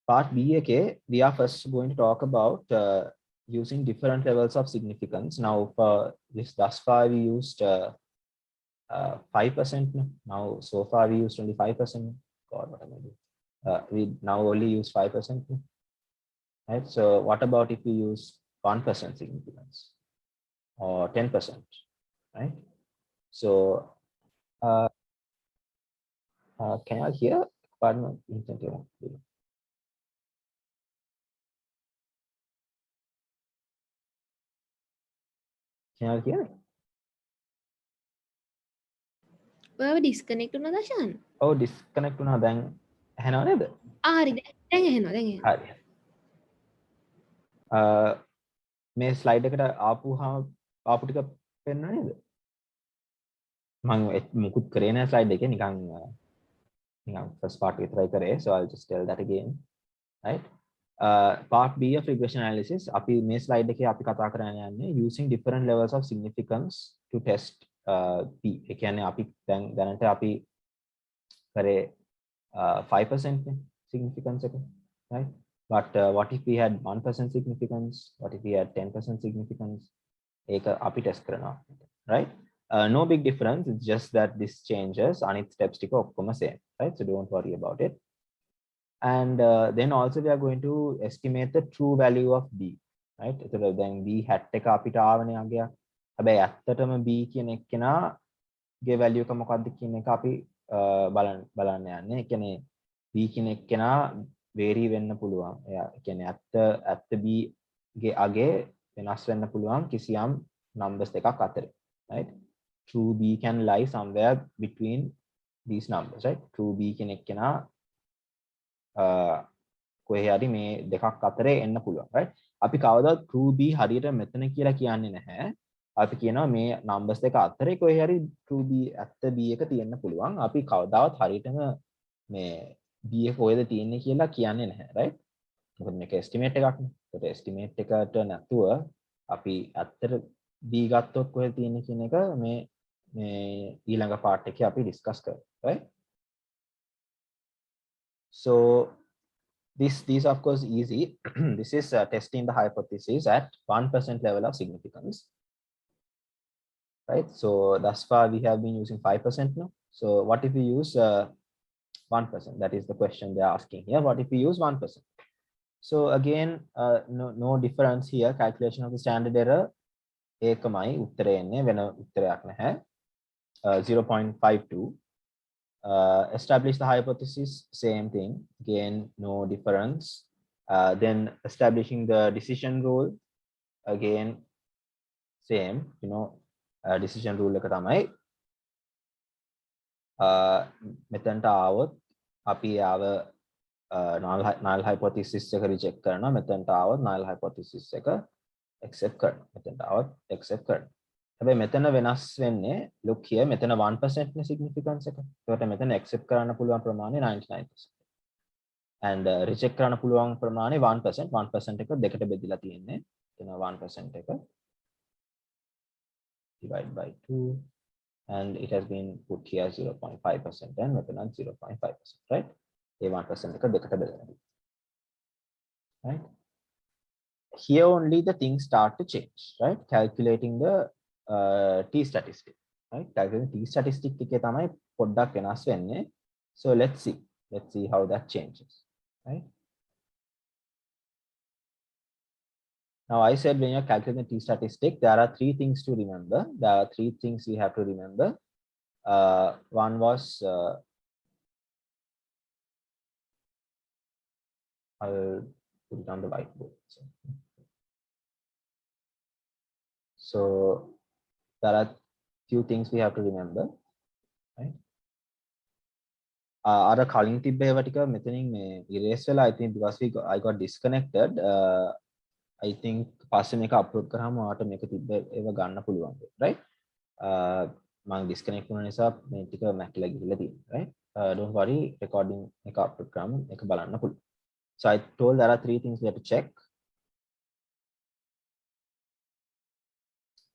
Part B, okay, we are first going to talk about using different levels of significance. Now for this thus far we used 5% now. So far we used only 5%. God, what am I doing? We now only use 5%, right? So what about if we use 1% significance or 10%, right? So can I hear? Pardon me. Can you hear me? ඔයාව disconnect වුණාද Shan? Oh, disconnect වුණා දැන් ඇහෙනව නේද? හරි දැන් ඇහෙනවා දැන් ඇහෙනවා. හරි. මේ ස්ලයිඩ් එකට ආපු ටික පෙන්වන්න නේද? මම මුකුත් කරේ නැහැ ස්ලයිඩ් එකේ නිකන් first part විතරයි කරේ. So I'll just tell that again, right? Part B of regression analysis අපි මේ slide එකේ අපි කතා කරන්න යන්නේ using different levels of significance to test P. ඒ කියන්නේ අපි දැනට අපි කරේ 5% significance එක, right? But what if we had 1% significance? What if we had 10% significance? ඒක අපි test කරනවා, right? No big difference. It's just that this changes and its steps ටික ඔක්කොම same, right? So don't worry about it. And then also we are going to estimate the true value of B, right? So then B hat එක අපිට ආවනේ අගයක්. හැබැයි ඇත්තටම B කියන එක්කෙනාගේ value එක මොකක්ද කියන එක අපි බලන්න යන්නේ. ඒ කියන්නේ B කියන එක්කෙනා vary වෙන්න පුළුවන්. එයා කියන්නේ ඇත්ත B ගේ අගේ වෙනස් වෙන්න පුළුවන් කිසියම් numbers දෙකක් අතර, right? True B can lie somewhere between these numbers, right? True B කියන එක්කෙනා කොහේ හරි මේ දෙකක් අතරේ එන්න පුළුවන්, right? අපි කවදාවත් true B හරියට මෙතන කියලා කියන්නේ නැහැ. අපි කියනවා මේ numbers දෙක අතරේ කොහේ හරි true B ඇත්ත B එක තියෙන්න පුළුවන්. අපි කවදාවත් හරියටම මේ B එක කොහෙද තියෙන්නේ කියලා කියන්නේ නැහැ, right? මොකද මේක estimate එකක් නේ. ඒකට estimate එකට නැතුව අපි ඇත්තට B ගත්තොත් කොහෙද තියෙන්නේ කියන එක මේ ඊළඟ part එකේ අපි discuss කරමු, right? So these of course easy. This is testing the hypothesis at 1% level of significance, right? So thus far we have been using 5% now. So what if we use 1%? That is the question they're asking here. What if we use 1%? So again, no difference here. Calculation of the standard error ඒකමයි උත්තරේ එන්නේ, වෙන උත්තරයක් නැහැ. 0.52. Establish the hypothesis, same thing, again no difference. Then establishing the decision rule, again same, decision rule එක තමයි මෙතනට ආවොත් අපි ආව null hypothesis එක reject කරනවා, මෙතනට ආවොත් null hypothesis එක accept කරනවා, මෙතනට ආවොත් accept කරනවා. හැබැයි මෙතන වෙනස් වෙන්නේ, look here, මෙතන 1% නේ significance එක. ඒකට මෙතන accept කරන්න පුළුවන් ප්‍රමාණය 99%. and reject කරන්න පුළුවන් ප්‍රමාණය 1%. 1% එක දෙකට බෙදලා තියෙන්නේ. එතන 1% එක divide by 2 and it has been put here 0.5% and මෙතන 0.5%, right? ඒ 1% එක දෙකට බෙදලා තියෙනවා. Right? Here only the things start to change, right? Calculating the T statistic, right? Calculating T statistic එකේ තමයි පොඩ්ඩක් වෙනස් වෙන්නේ. So let's see how that changes, right? Now I said when you're calculating T statistic, there are three things to remember. There are three things we have to remember. One was I'll put it on the whiteboard. So there are few things we have to remember, right? අර කලින් තිබ්බ ඒවා ටික මෙතනින් මේ erase වෙලා, I think because I got disconnected. I think පස්සේ මේක අප්ලෝඩ් කරාම ඔයාලට මේක තිබ්බ ඒවා ගන්න පුළුවන්, right? මම disconnect වුණ නිසා මේ ටික මැකිලා ගිහිල්ලා තියෙනවා, right? Don't worry, recording එක අප්ලෝඩ් කරාම මේක බලන්න පුළුවන්. So I told there are three things we have to check.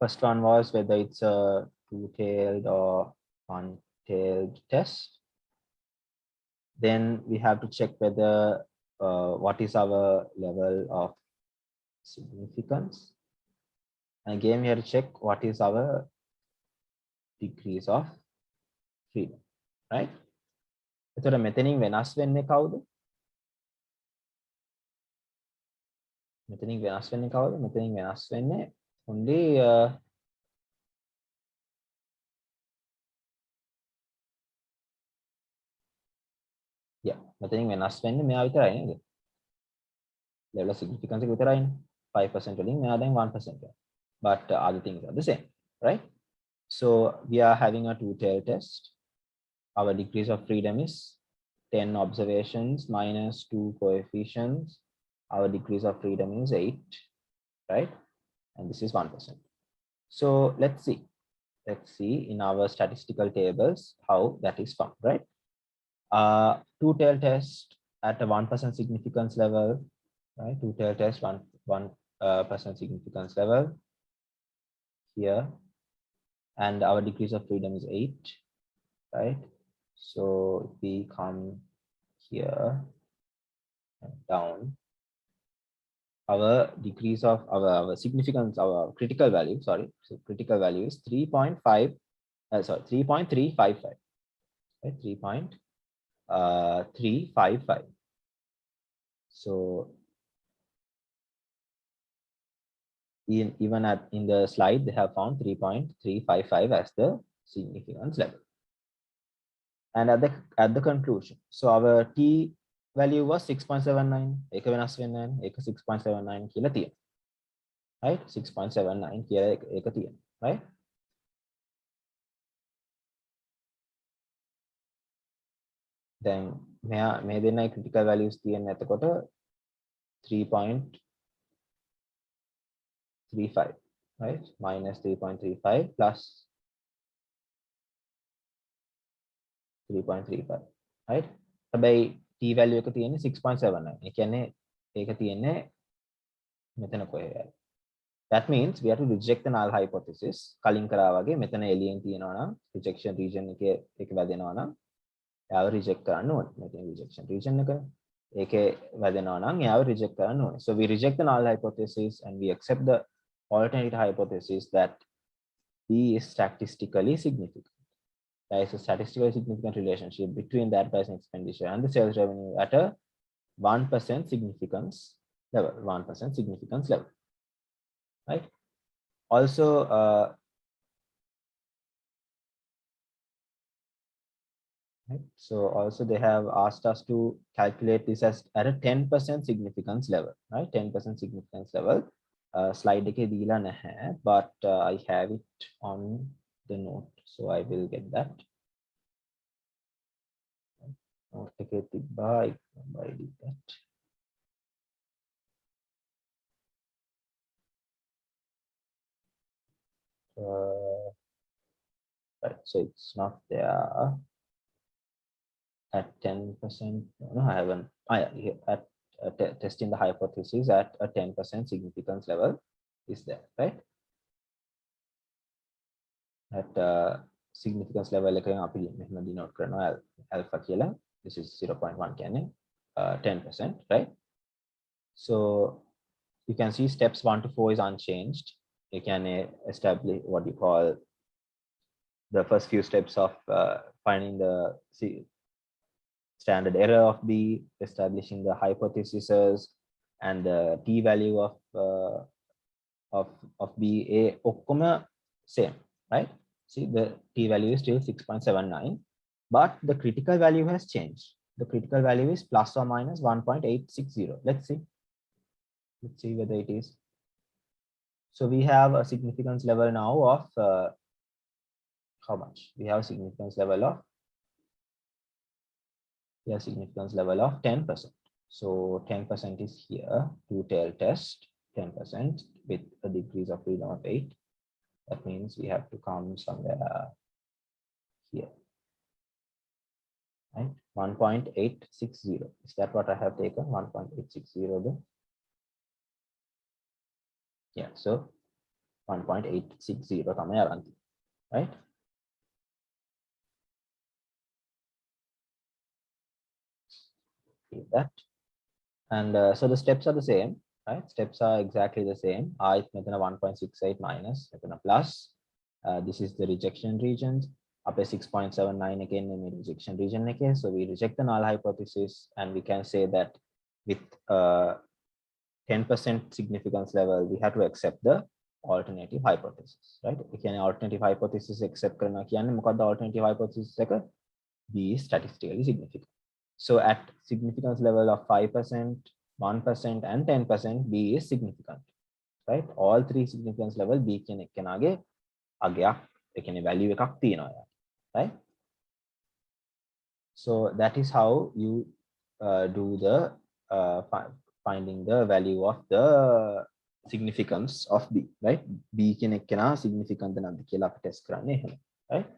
First one was whether it's a two-tailed or one-tailed test. Then we have to check whether what is our level of significance. And again, we have to check what is our degrees of freedom, right? එතකොට මෙතනින් වෙනස් වෙන්නේ කවුද? මෙතනින් වෙනස් වෙන්නේ කවුද? මෙතනින් වෙනස් වෙන්නේ only yeah, මෙතනින් වෙනස් වෙන්නේ මෙයා විතරයි නේද? level of significance එක විතරයිනේ. 5% වලින් මෙයා දැන් 1%. But other things are the same, right? So we are having a two-tailed test. Our degrees of freedom is 10 observations minus 2 coefficients. Our degrees of freedom is 8, right? And this is 1%. So let's see in our statistical tables how that is found, right? Two-tailed test at a 1% significance level, right? Two-tailed test 1% significance level here, and our degrees of freedom is 8, right? So if we come here and down, our degrees of our significance, our critical value, sorry, so critical value is 3.5, 3.355, right? 3.355. So even in the slide they have found 3.355 as the significance level. And at the conclusion, so our t value was 6.79. එක වෙනස් වෙන්නේ නැහැ. ඒක 6.79 කියලා තියෙනවා. Right? 6.79 කියලා ඒක තියෙනවා. Right? Then මේ දෙන්නයි critical values තියෙන්නේ එතකොට 3.35, right? Minus 3.35 plus 3.35, right? හැබැයි t value එක තියෙන්නේ 6.79. ඒ කියන්නේ ඒක තියෙන්නේ මෙතන කොහේ. That means we have to reject the null hypothesis. කලින් කරා වගේ මෙතන එළියෙන් තියෙනවා නම් rejection region එකේ වැදෙනවා නම් එයාව reject කරන්න ඕනේ. මෙතන rejection region එක ඒකේ වැදෙනවා නම් එයාව reject කරන්න ඕනේ. So we reject the null hypothesis and we accept the alternate hypothesis that B is statistically significant. There is a statistically significant relationship between the advertising expenditure and the sales revenue at a 1% significance level. 1% significance level, right? Also, right? So also they have asked us to calculate this as at a 10% significance level, right? 10% significance level. Slide එකේ දීලා නැහැ, but I have it on the note, so I will get that. Note එකේ තිබ්බා, I did that. Right, so it's not there at 10%. No, I haven't. At testing the hypothesis at a 10% significance level is there, right? At significance level එකෙන් අපි මෙහෙම denote කරනවා alpha කියලා. This is 0.1 කියන්නේ 10%, right? So you can see steps 1 to 4 is unchanged. You can establish what you call the first few steps of finding the standard error of B, establishing the hypotheses and the t value of B. A okkoma same, right? See, the t value is still 6.79, but the critical value has changed. The critical value is plus or minus 1.860. Let's see whether it is. So we have a significance level now of how much? We have a significance level of 10%. So 10% is here, two-tailed test, 10% with a degrees of freedom of 8. That means we have to come somewhere here, right? 1.860. Is that what I have taken? 1.860. Yeah, so 1.860 තමයි අරන්, right? That, and so the steps are the same, right? Steps are exactly the same. I metan 1.68 minus metan plus. This is the rejection regions. අපේ 6.79 එකේ ඉන්නේ මේ rejection region එකේ. So we reject the null hypothesis and we can say that with 10% significance level we have to accept the alternative hypothesis, right? ඒ කියන්නේ alternative hypothesis accept කරනවා කියන්නේ මොකක්ද alternative hypothesis එක? B is statistically significant. So at significance level of 5%, 1% and 10%, B is significant, right? All three significance level B කියන එක්කෙනාගේ අගයක් ඒ කියන්නේ value එකක් තියෙනවා, right? So that is how you do the finding the value of the significance of B, right? B කියන එක්කෙනා significant නැද්ද කියලා අපි test කරන්නේ එහෙම, right?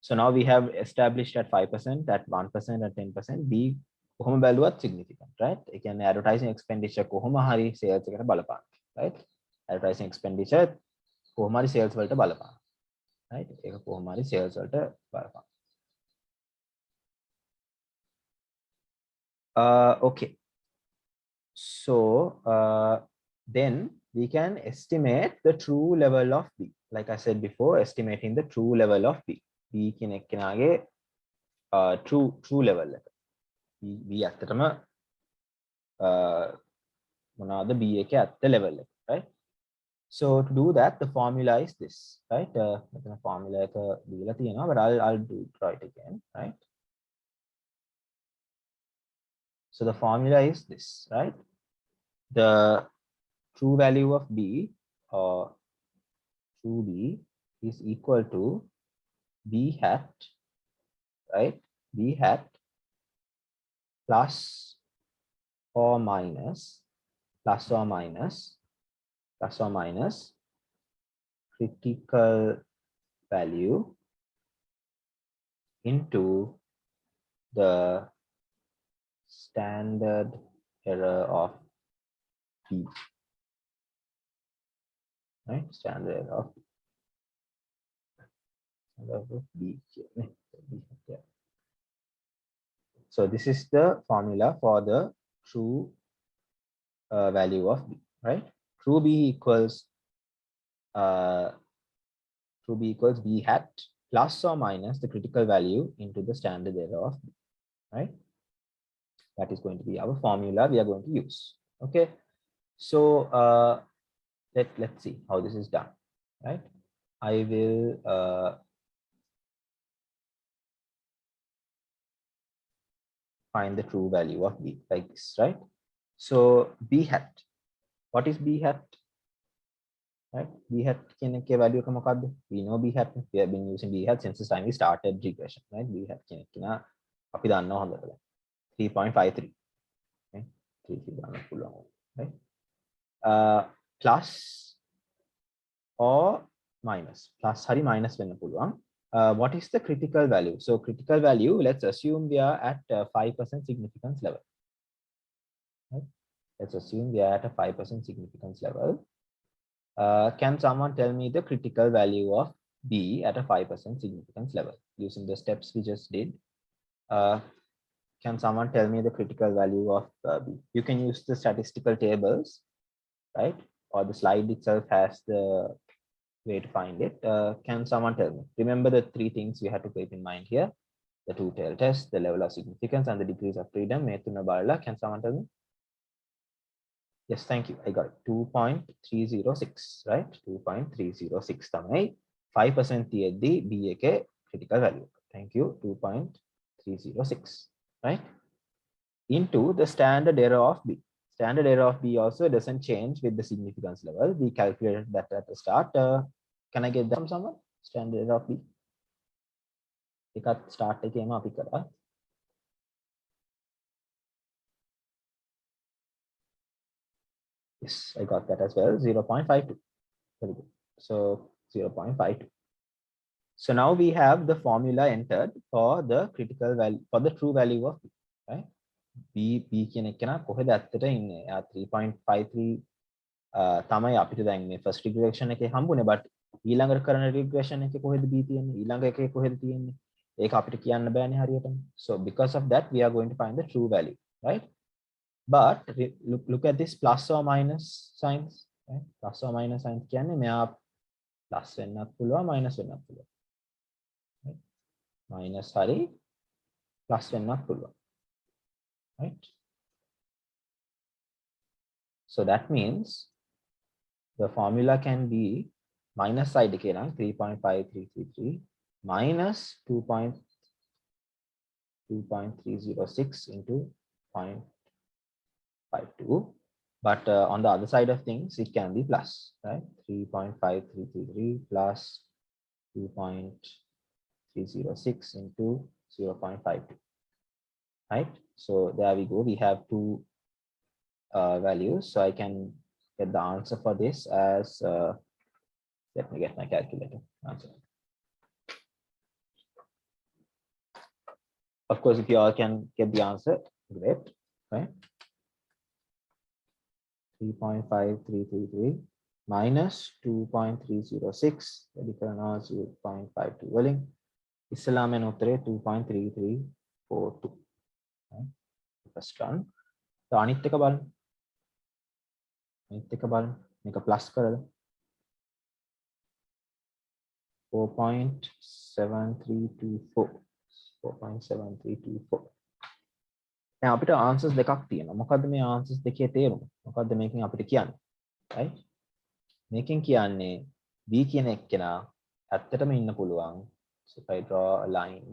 So now we have established at 5%, at 1% and 10% B කොහොම බැලුවත් significant, right? ඒ කියන්නේ advertising expenditure කොහොම හරි sales එකට බලපාන, right? Advertising expenditure කොහොම හරි sales වලට බලපාන, right? ඒක කොහොම හරි sales වලට බලපාන. Okay. So then we can estimate the true level of B. Like I said before, estimating the true level of B. B කියන එක්කෙනාගේ true level එක. B ඇත්තටම මොනවාද B එකේ ඇත්ත level එක, right? So to do that, the formula is this, right? මෙතන formula එක දීලා තියෙනවා, but I'll do it right again, right? So the formula is this, right? The true value of B or true B is equal to B hat, right? B hat plus or minus critical value into the standard error of B, right? Standard error of B. So this is the formula for the true value of B, right? True B equals B hat plus or minus the critical value into the standard error of B, right? That is going to be our formula we are going to use. Okay, so let's see how this is done, right? I will find the true value of B like this, right? So B hat, what is B hat, right? B hat කියන එකේ value එක මොකක්ද? We know B hat, we have been using B hat since the time we started regression, right? B hat කියන එක අපි දන්නවා හොඳට. 3.53, okay? 3 ගන්න පුළුවන්, right? Plus or minus, plus hari minus වෙන්න පුළුවන්. What is the critical value? So critical value, let's assume we are at 5% significance level, right? Let's assume we are at a 5% significance level. Can someone tell me the critical value of B at a 5% significance level using the steps we just did? Can someone tell me the critical value of B? You can use the statistical tables, right? Or the slide itself has the way to find it. Can someone tell me? Remember the three things you have to keep in mind here: the two-tailed test, the level of significance, and the degrees of freedom. Can someone tell me? Yes, thank you. I got it. 2.306, right? 2.306 තමයි 5% තියෙද්දි B එකේ critical value. Thank you. 2.306, right? Into the standard error of B. Standard error of B also doesn't change with the significance level. We calculated that at the start. Can I get that from someone? Standard error of B. එකත් start එකේම අපි කරා. Yes, I got that as well. 0.52. Very good. So 0.52. So now we have the formula entered for the critical value, for the true value of B, right? B කියන එකන කොහෙද ඇත්තට ඉන්නේ? 3.53 තමයි අපිට දැන් මේ first regression එකේ හම්බුනේ, but ඊළඟට කරන regression එකේ කොහෙද B තියෙන්නේ? ඊළඟ එකේ කොහෙද තියෙන්නේ? ඒක අපිට කියන්න බෑනේ හරියටම. So because of that we are going to find the true value, right? But look at this plus or minus signs, right? Plus or minus signs කියන්නේ මෙයා plus වෙන්නත් පුළුවන් minus වෙන්නත් පුළුවන්. minus hari plus වෙන්නත් පුළුවන්. Right? So that means the formula can be minus side එකේ නම් 3.5333 minus 2.306 into 0.52, but on the other side of things it can be plus, right? 3.5333 plus 2.306 into 0.52, right? So there we go, we have two values, so I can get the answer for this as let me get my calculator answer. Of course, if you all can get the answer, great, right? 3.5333 minus 2.306 වැඩි කරනවා 0.52 වලින් ඉස්සලාම යන උත්තරේ 2.3342, right? First one. So අනිත් එක බලන්න. මේක plus කරලා 4.7324. දැන් අපිට answers දෙකක් තියෙනවා. මොකද්ද මේ answers දෙකේ තේරුම? මොකද්ද මේකෙන් අපිට කියන්නේ? right? මේකෙන් කියන්නේ B කියන එක්කෙනා ඇත්තටම ඉන්න පුළුවන්. So if I draw a line,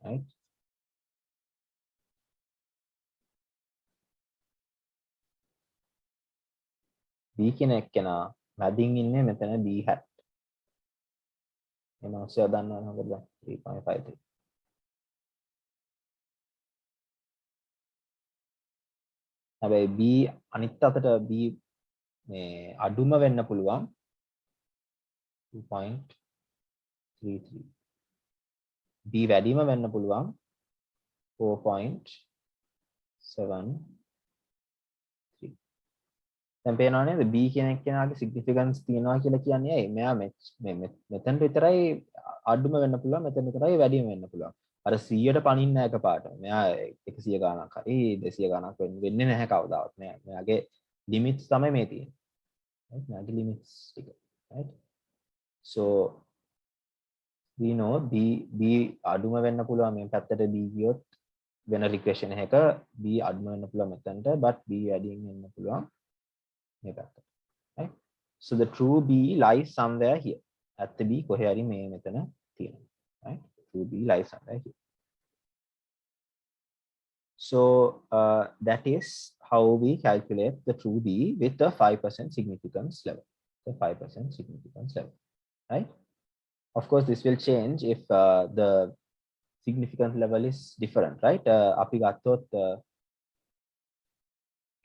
right? B කියන එක්කෙනා මැදින් ඉන්නේ මෙතන B hat. මේ මාක්සියා දන්නවද හොඳද? 3.53. හැබැයි B අනිත් අතට B මේ අඩුම වෙන්න පුළුවන් 2.33. B වැඩිම වෙන්න පුළුවන් 4.73. දැන් පේනවා නේද B කියන එක්කෙනාගේ significance තියනවා කියලා කියන්නේ ඇයි? මෙයා මෙතන විතරයි අඩුම වෙන්න පුළුවන්, මෙතන විතරයි වැඩිම වෙන්න පුළුවන්. අර 100ට පනින්න නැහැ එකපාරට. මෙයා 100 ගාණක් හරි 200 ගාණක් වෙන්නේ නැහැ කවදාවත්. මෙයාගේ limits තමයි මේ තියෙන්නේ. right? මෙයාගේ limits ටික. right? So we know B අඩුම වෙන්න පුළුවන් මේ පැත්තට B ගියොත් වෙන regression එකක B අඩුම වෙන්න පුළුවන් මෙතනට, but B වැඩියෙන් වෙන්න පුළුවන් මේ පැත්තට. right? So the true B lies somewhere here. ඇත්ත B කොහේ හරි මේ මෙතන තියෙනවා. right? True B lies somewhere here. So that is how we calculate the true B with the 5% significance level. The 5% significance level. Right? Of course, this will change if the significance level is different, right? අපි ගත්තොත්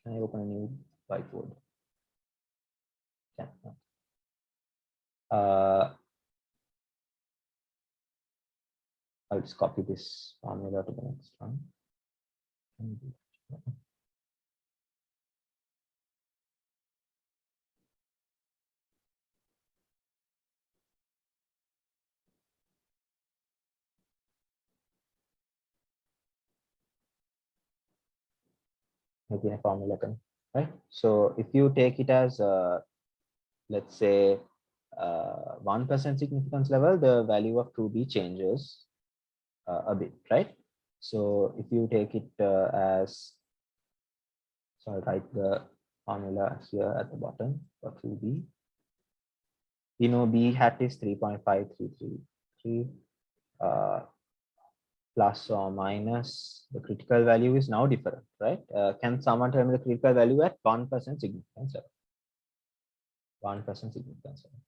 can I open a new whiteboard? Yeah. I'll just copy this formula to the next one. Making a formula, right? So if you take it as let's say 1% significance level, the value of 2B changes a bit, right? So if you take it as, so I'll write the formula here at the bottom for 2B. We know B hat is 3.5333 plus or minus the critical value is now different, right? Can someone tell me the critical value at 1% significance level? 1% significance level.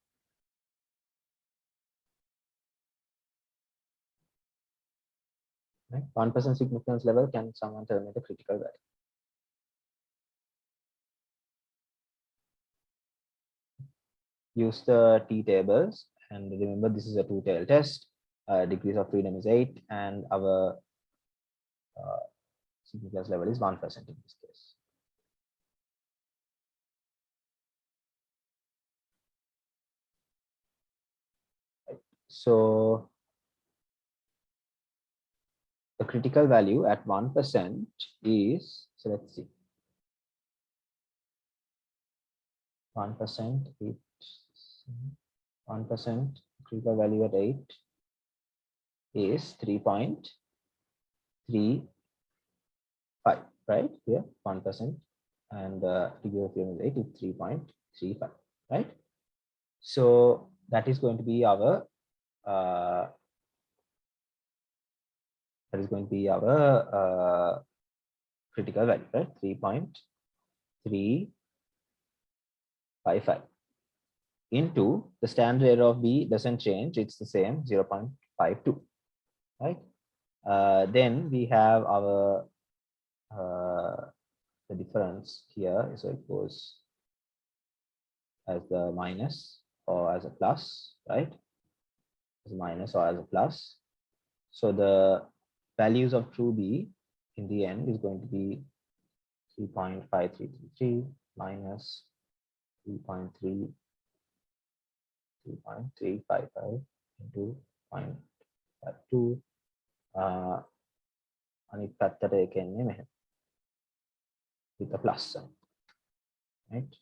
Right? 1% significance level, can someone tell me the critical value? Use the T tables and remember this is a two-tailed test. Degrees of freedom is 8 and our significance level is 1% in this case. Right. So the critical value at 1% is, so let's see. 1%, 1% critical value at 8 is 3.35, right? Here 1% and critical value at 8 is 3.35, right? So that is going to be our critical value, right? 3.355 into the standard error of B doesn't change, it's the same 0.52, right? Then we have our the difference here, so it goes as the minus or as a plus, right? As a minus or as a plus. So the values of true B in the end is going to be 3.5333 minus 3.355 into 0.52 අනිත් පැත්තට එක එන්නේ මෙහෙම with a plus sign, right?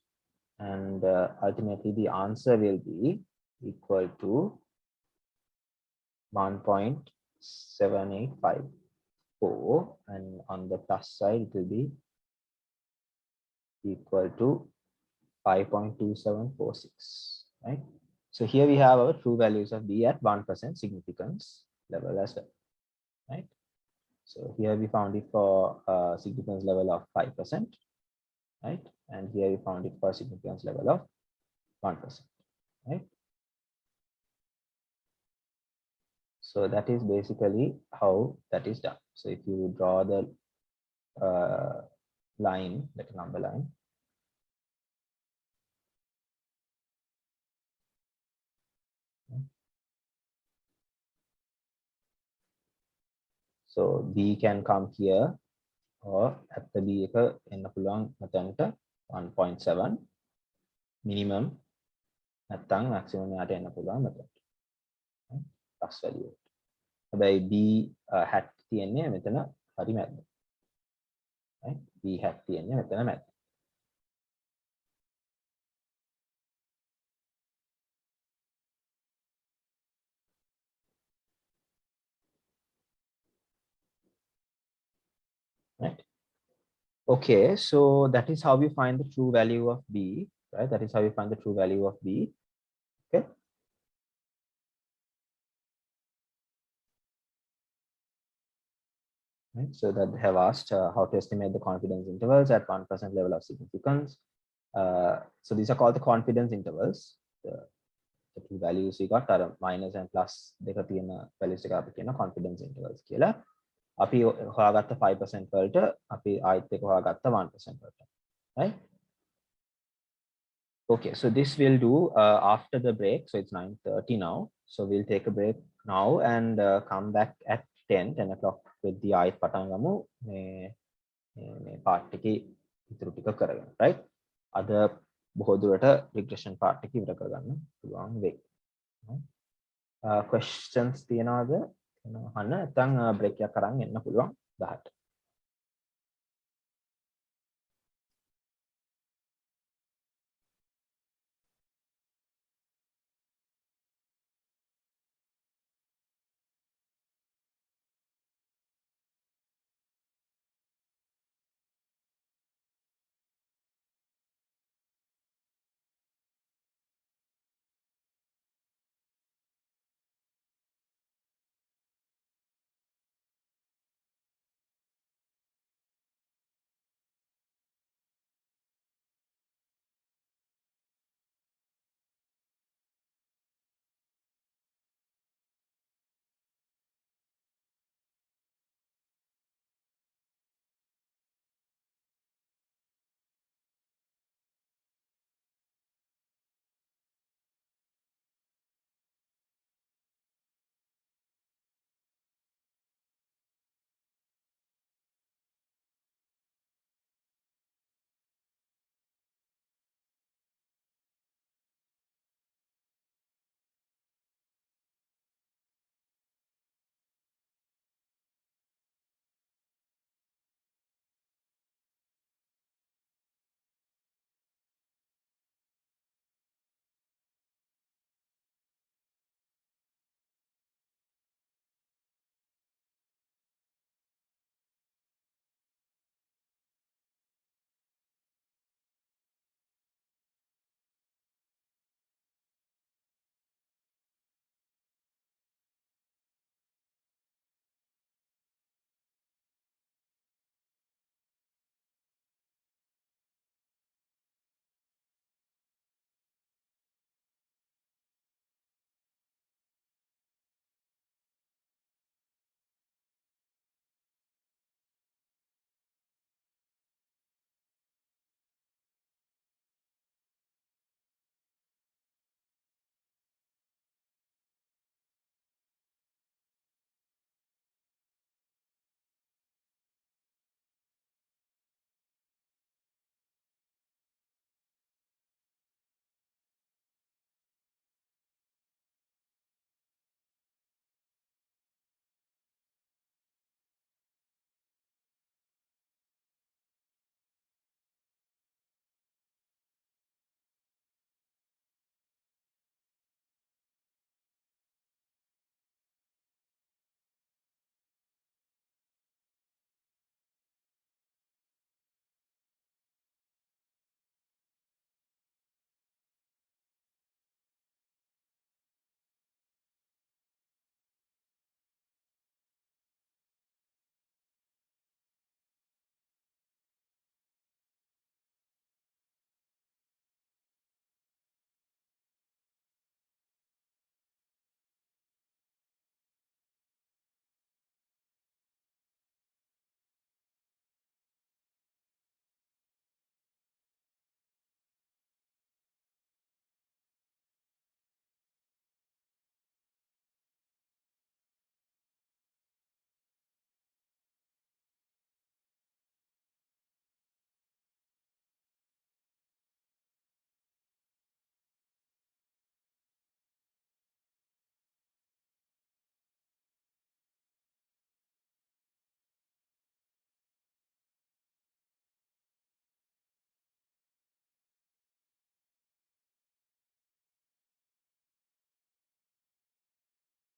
And ultimately the answer will be equal to 1.7854, and on the plus side it will be equal to 5.2746, right? So here we have our true values of B at 1% significance level as well, right? So here we found it for significance level of 5%, right? And here we found it for significance level of 1%, right? So that is basically how that is done. So if you draw the line, like a number line, so B can come here, or at the B එක එන්න පුළුවන් මෙතනට 1.7 minimum නැත්නම් maximum යට එන්න පුළුවන් මෙතනට, plus value. හැබැයි B hat තියෙන්නේ මෙතන හරි මැද්ද, right? B hat තියෙන්නේ මෙතන මැද්ද. Right? Okay, so that is how we find the true value of B, right? That is how we find the true value of B. Okay. Right? So that they have asked how to estimate the confidence intervals at 1% level of significance. So these are called the confidence intervals. The two values we got are minus and plus දෙක තියෙන values එක අපි කියන confidence intervals කියලා. අපි හොයාගත්ත 5% වලට අපි ආයෙත් එක හොයාගත්ත 1% වලට, right? Okay, so this will do after the break. So it's 9:30 now. So we'll take a break now and come back at 10 o'clock with the ආයෙත් පටන් ගමු මේ part එකේ ඉතුරු ටික කරගෙන, right? අද බොහෝ දුරට regression part එක ඉවර කරගන්න පුළුවන් වෙයි. Questions තියනවාද? අහන්න නැත්නම් break එකක් අරන් එන්න පුළුවන් 10ට.